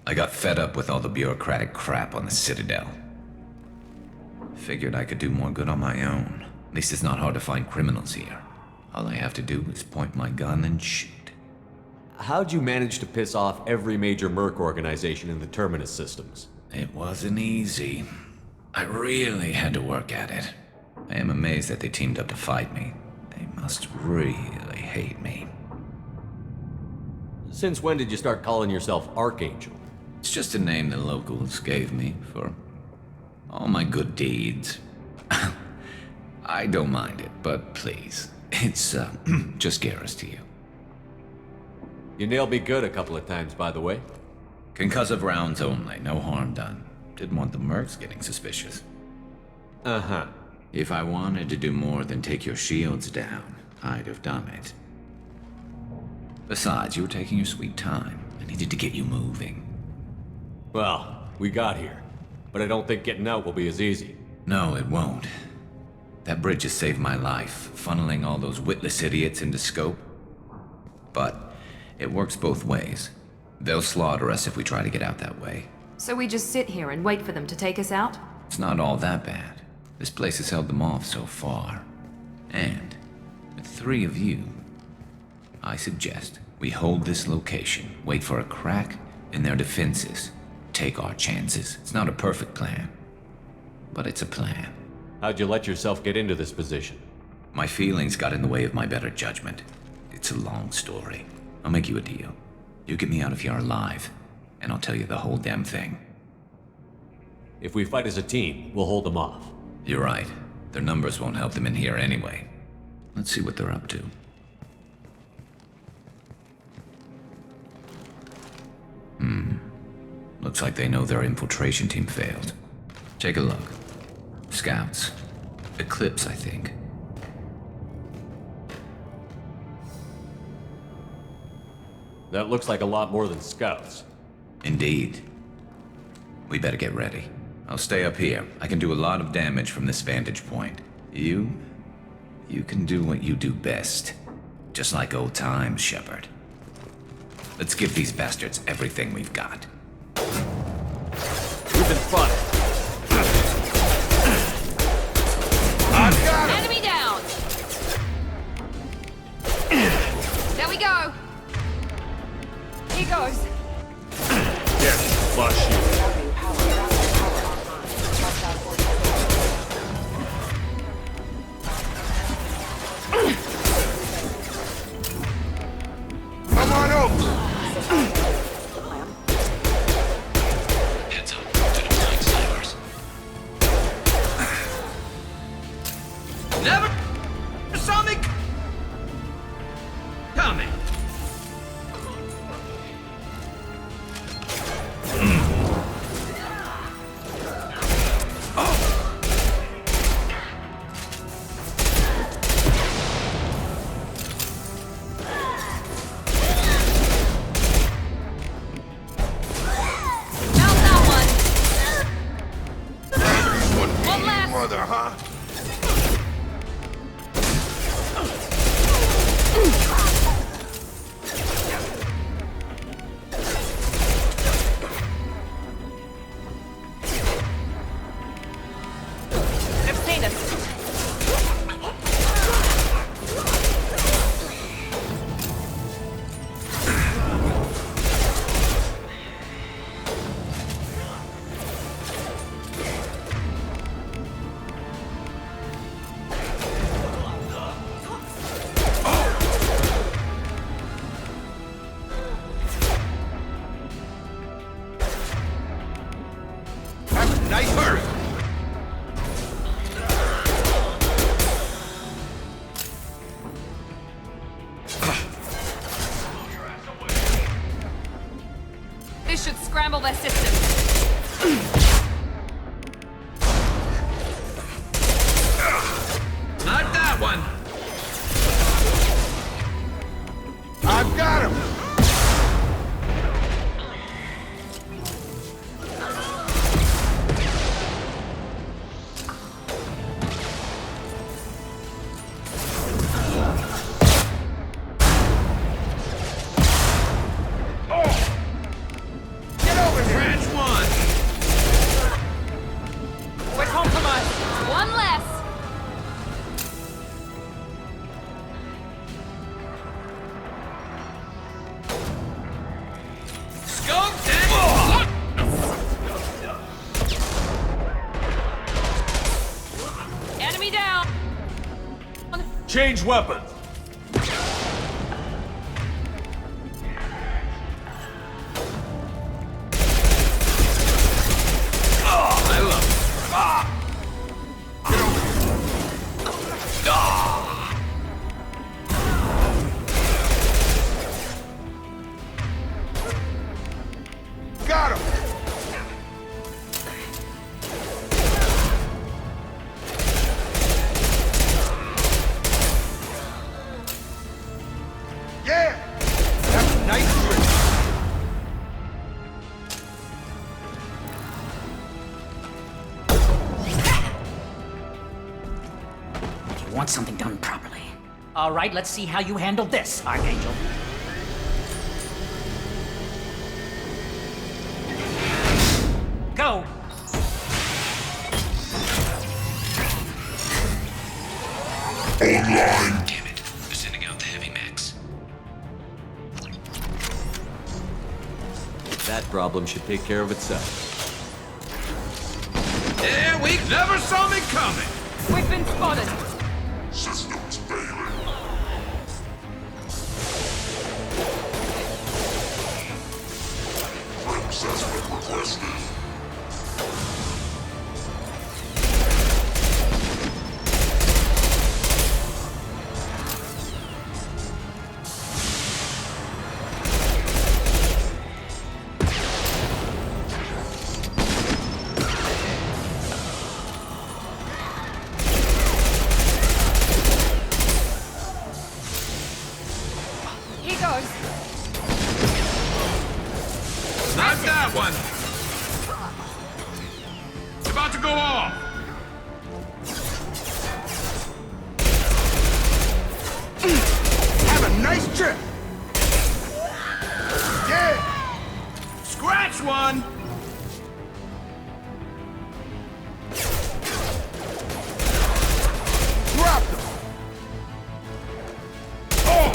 I got fed up with all the bureaucratic crap on the Citadel. Figured I could do more good on my own. At least it's not hard to find criminals here. All I have to do is point my gun and shoot.
How'd you manage to piss off every major merc organization in the Terminus systems?
It wasn't easy. I really had to work at it. I am amazed that they teamed up to fight me. They must really hate me.
Since when did you start calling yourself Archangel?
It's just a name the locals gave me for all my good deeds. I don't mind it, but please, it's just Garrus to you.
You nailed me good a couple of times, by the way.
Concussive rounds only, no harm done. Didn't want the mercs getting suspicious.
Uh-huh.
If I wanted to do more than take your shields down, I'd have done it. Besides, you were taking your sweet time. I needed to get you moving.
Well, we got here. But I don't think getting out will be as easy.
No, it won't. That bridge has saved my life, funneling all those witless idiots into scope. But it works both ways. They'll slaughter us if we try to get out that way.
So we just sit here and wait for them to take us out?
It's not all that bad. This place has held them off so far. And with 3 of you, I suggest we hold this location, wait for a crack in their defenses, take our chances. It's not a perfect plan, but it's a plan.
How'd you let yourself get into this position?
My feelings got in the way of my better judgment. It's a long story. I'll make you a deal. You get me out of here alive, and I'll tell you the whole damn thing.
If we fight as a team, we'll hold them off.
You're right. Their numbers won't help them in here anyway. Let's see what they're up to. Looks like they know their infiltration team failed. Take a look. Scouts. Eclipse, I think.
That looks like a lot more than scouts.
Indeed. We better get ready. I'll stay up here. I can do a lot of damage from this vantage point. You can do what you do best. Just like old times, Shepard. Let's give these bastards everything we've got.
We've been spotted.
I've got him! Enemy down! There we go! Here goes.
Yes, flush you.
Come on over!
Heads up to deploying snipers.
Never saw me coming.
contain us. This should scramble their systems.
Not that one!
I've got him!
We're compromised. One less.
Scoped it!
Enemy down.
Change weapons.
I love it.
Got him! Yeah! That's a nice trick.
You want something done properly. All right, let's see how you handle this, Archangel. Go!
Online!
Damn it. They're sending out the heavy mechs.
That problem should take care of itself.
Yeah, we never saw me coming!
We've been spotted.
Systems failing. Assessment requested.
Here goes.
Not that one! It's about to go off!
Have a nice trip! Yeah!
Scratch one!
Dropped him! Oh!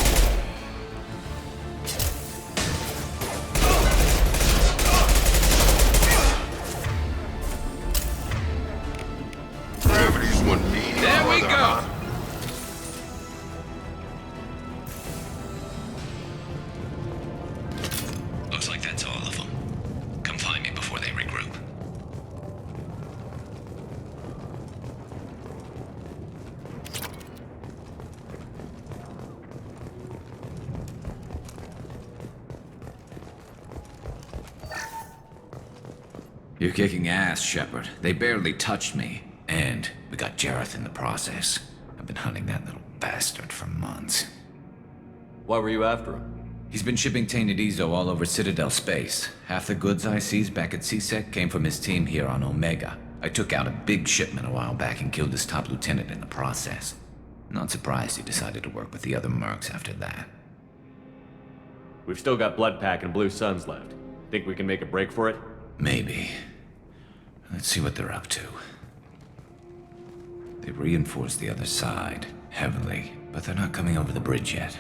Gravity's one mean.
There we go!
Looks like that's all of them. Come find me before they regroup.
You're kicking ass, Shepard. They barely touched me. And we got Jareth in the process. I've been hunting that little bastard for months.
Why were you after him?
He's been shipping tainted Ezo all over Citadel space. Half the goods I seized back at CSEC came from his team here on Omega. I took out a big shipment a while back and killed his top lieutenant in the process. Not surprised he decided to work with the other mercs after that.
We've still got Bloodpack and Blue Suns left. Think we can make a break for it?
Maybe. Let's see what they're up to. They reinforced the other side, heavily, but they're not coming over the bridge yet.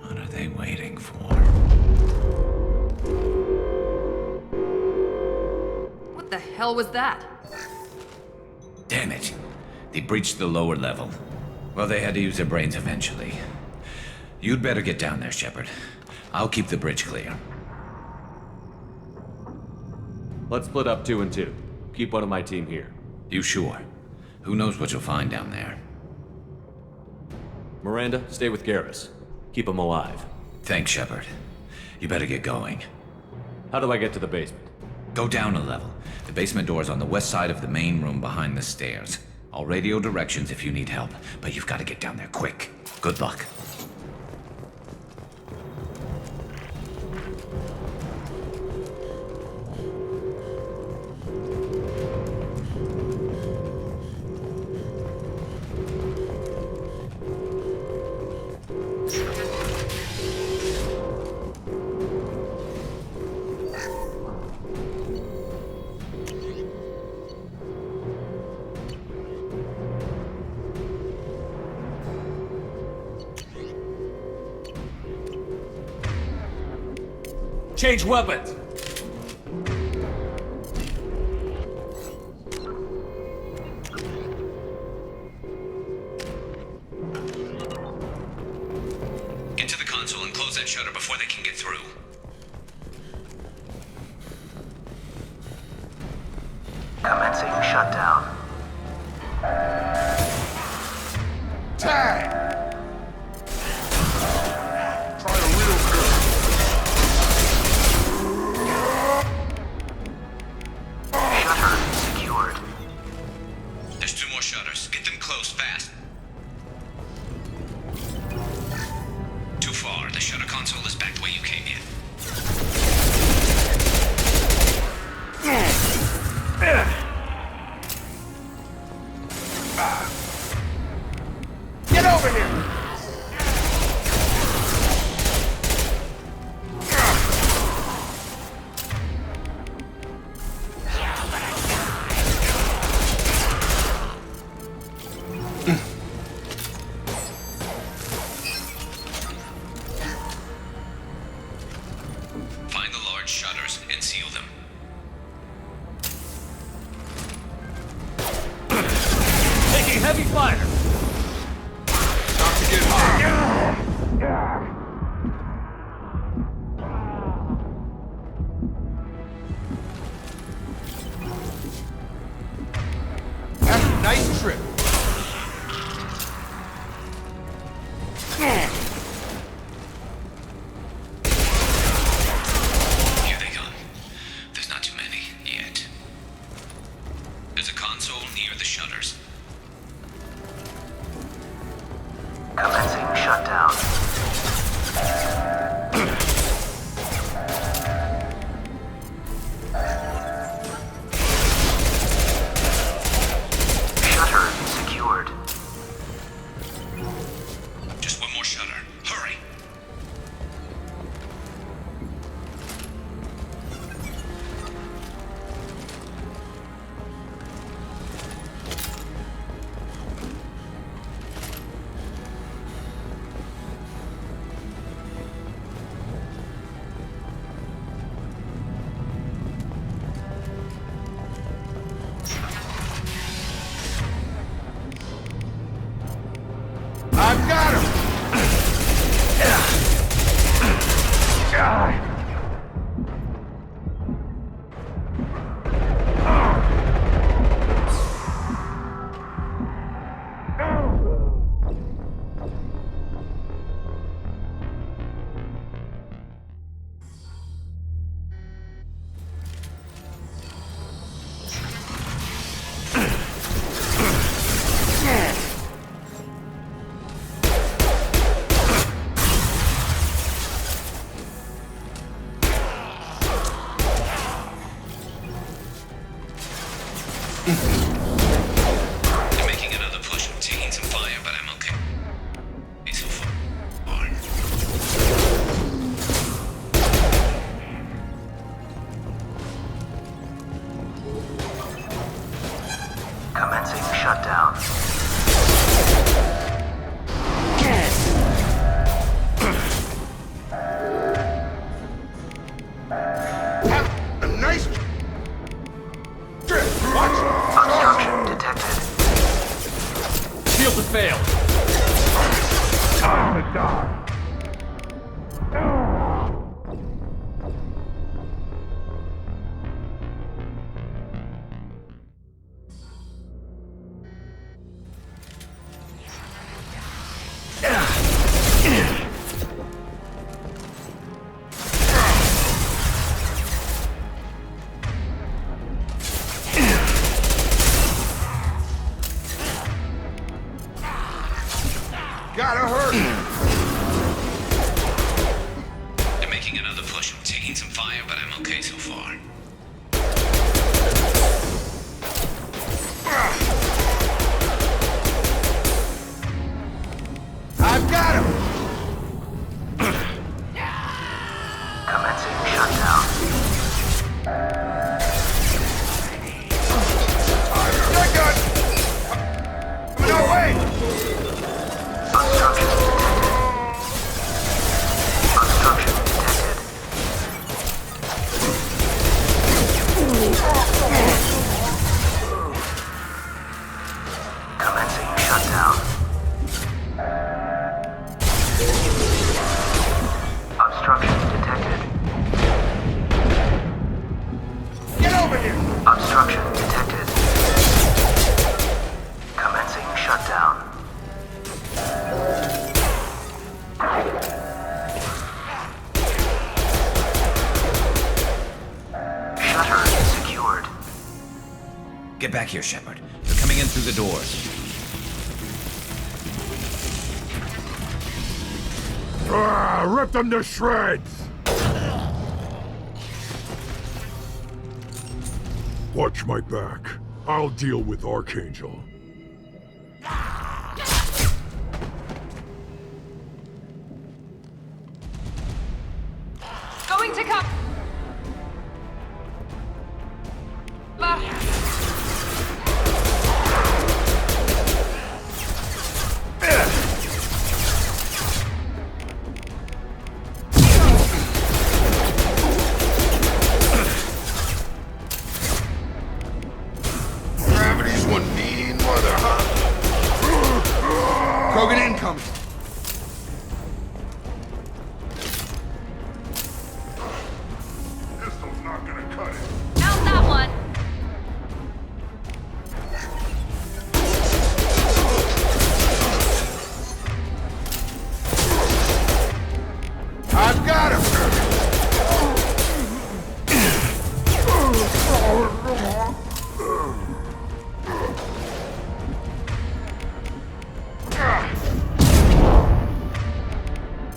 What are they waiting for?
What the hell was that?
Damn it! They breached the lower level. Well, they had to use their brains eventually. You'd better get down there, Shepard. I'll keep the bridge clear.
Let's split up 2 and 2. Keep one of my team here.
You sure? Who knows what you'll find down there?
Miranda, stay with Garrus. Keep him alive.
Thanks, Shepard. You better get going.
How do I get to the basement?
Go down a level. The basement door's on the west side of the main room behind the stairs. I'll radio directions if you need help, but you've got to get down there quick. Good luck.
Change weapons!
Get to the console and close that shutter before they can get through.
Commencing shutdown.
Tag! Try a real good.
Shutter secured.
There's 2 more shutters. Get them closed fast. Too far. The shutter console is back the way you came in.
Get over here!
Find the large shutters and seal them.
Taking heavy fire!
Not to get hot.
Have a nice trip.
Here they come. There's not too many yet. There's a console near the shutters.
Commencing shutdown. Shutter secured.
Just 1 more shutter. Hurry!
shut down.
Nice.
Obstruction detected.
Shields have failed.
Time to die.
Gotta hurry.
They're making another push. I'm taking some fire, but I'm okay so far.
I've got him.
Commencing shutdown.
That gun. No way.
Obstruction detected. Obstruction detected. Commencing shutdown. Obstruction detected.
Get over here.
Obstruction detected. Commencing shutdown. Shutter secured.
Get back here, Shepard. They're coming in through the doors.
Rip them to shreds! Watch my back. I'll deal with Archangel.
Going to come.
Gravity's one mean mother, huh? Krogan incoming.
Pistol's not gonna cut it.
How's that one?
I've got him.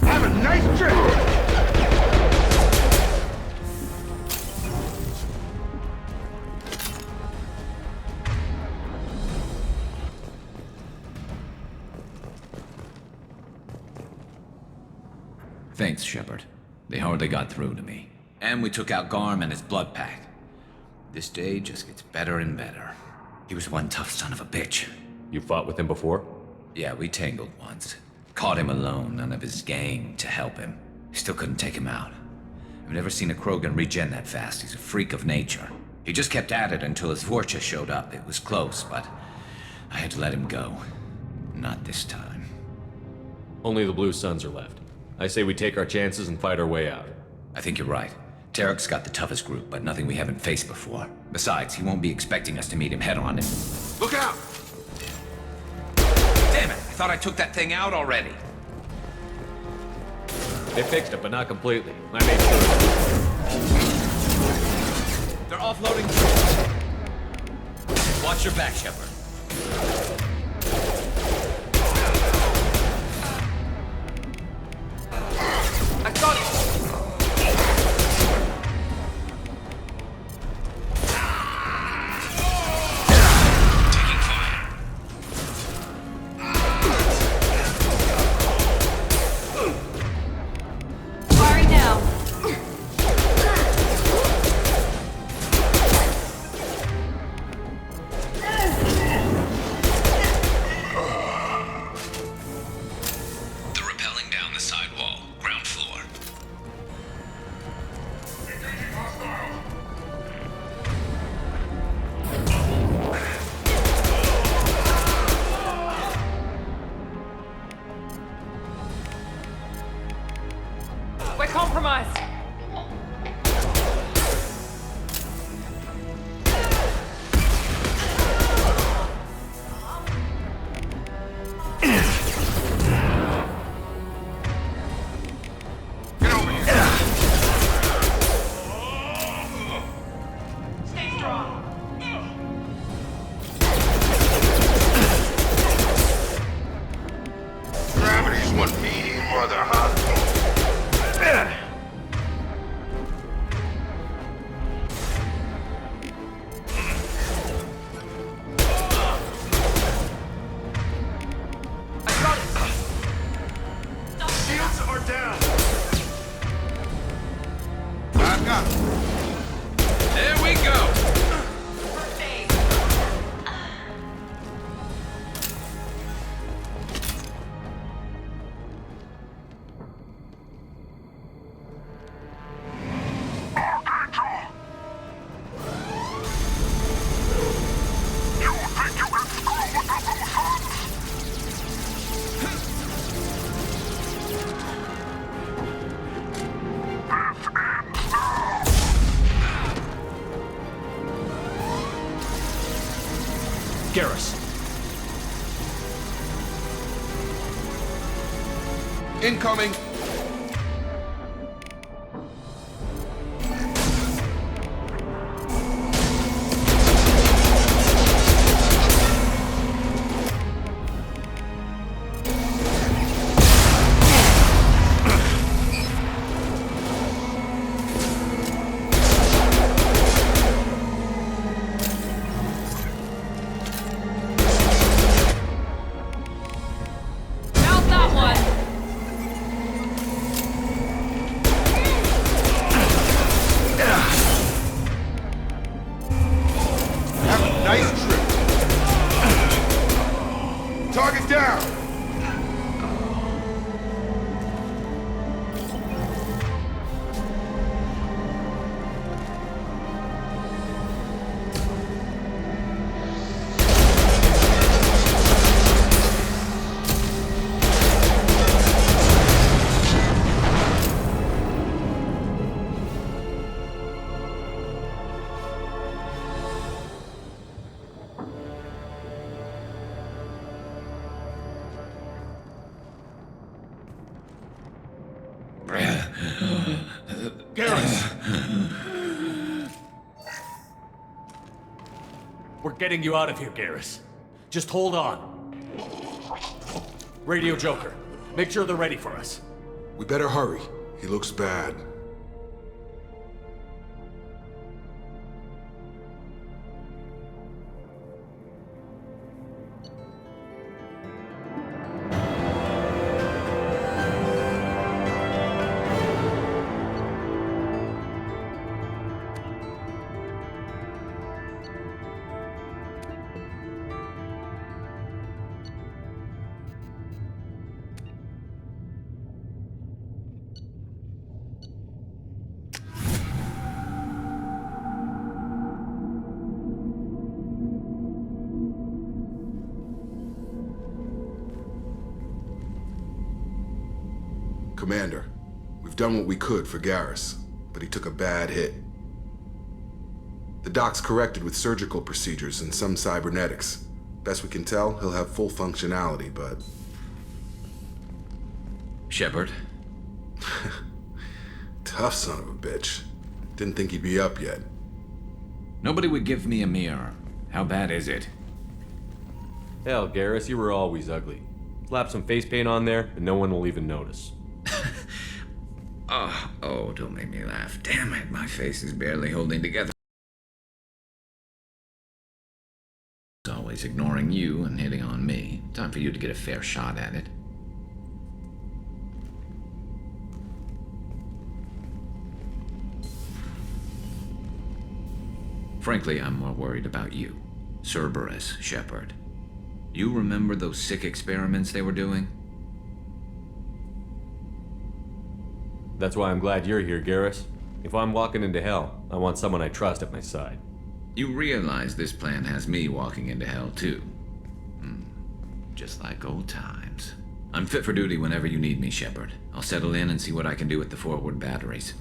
Have a nice trip.
Thanks, Shepard. They hardly got through to me. And we took out Garm and his blood pack. This day just gets better and better. He was one tough son of a bitch.
You fought with him before?
Yeah, we tangled once. Caught him alone, none of his gang to help him. Still couldn't take him out. I've never seen a Krogan regen that fast. He's a freak of nature. He just kept at it until his Vorcha showed up. It was close, but I had to let him go. Not this time.
Only the Blue Suns are left. I say we take our chances and fight our way out.
I think you're right. Tarek's got the toughest group, but nothing we haven't faced before. Besides, he won't be expecting us to meet him head-on and...
Look out!
Damn it! I thought I took that thing out already.
They fixed it, but not completely. I made sure.
They're offloading... Watch your back, Shepard.
I got it!
Firing now.
Incoming!
We're getting you out of here, Garrus. Just hold on. Radio Joker, make sure they're ready for us.
We better hurry. He looks bad. Commander, we've done what we could for Garrus, but he took a bad hit. The doc's corrected with surgical procedures and some cybernetics. Best we can tell, he'll have full functionality, but...
Shepard?
Tough son of a bitch. Didn't think he'd be up yet.
Nobody would give me a mirror. How bad is it?
Hell, Garrus, you were always ugly. Slap some face paint on there, and no one will even notice.
Oh, don't make me laugh. Damn it, my face is barely holding together. Always ignoring you and hitting on me. Time for you to get a fair shot at it. Frankly, I'm more worried about you. Cerberus, Shepard. You remember those sick experiments they were doing?
That's why I'm glad you're here, Garrus. If I'm walking into hell, I want someone I trust at my side.
You realize this plan has me walking into hell, too. Just like old times. I'm fit for duty whenever you need me, Shepard. I'll settle in and see what I can do with the forward batteries.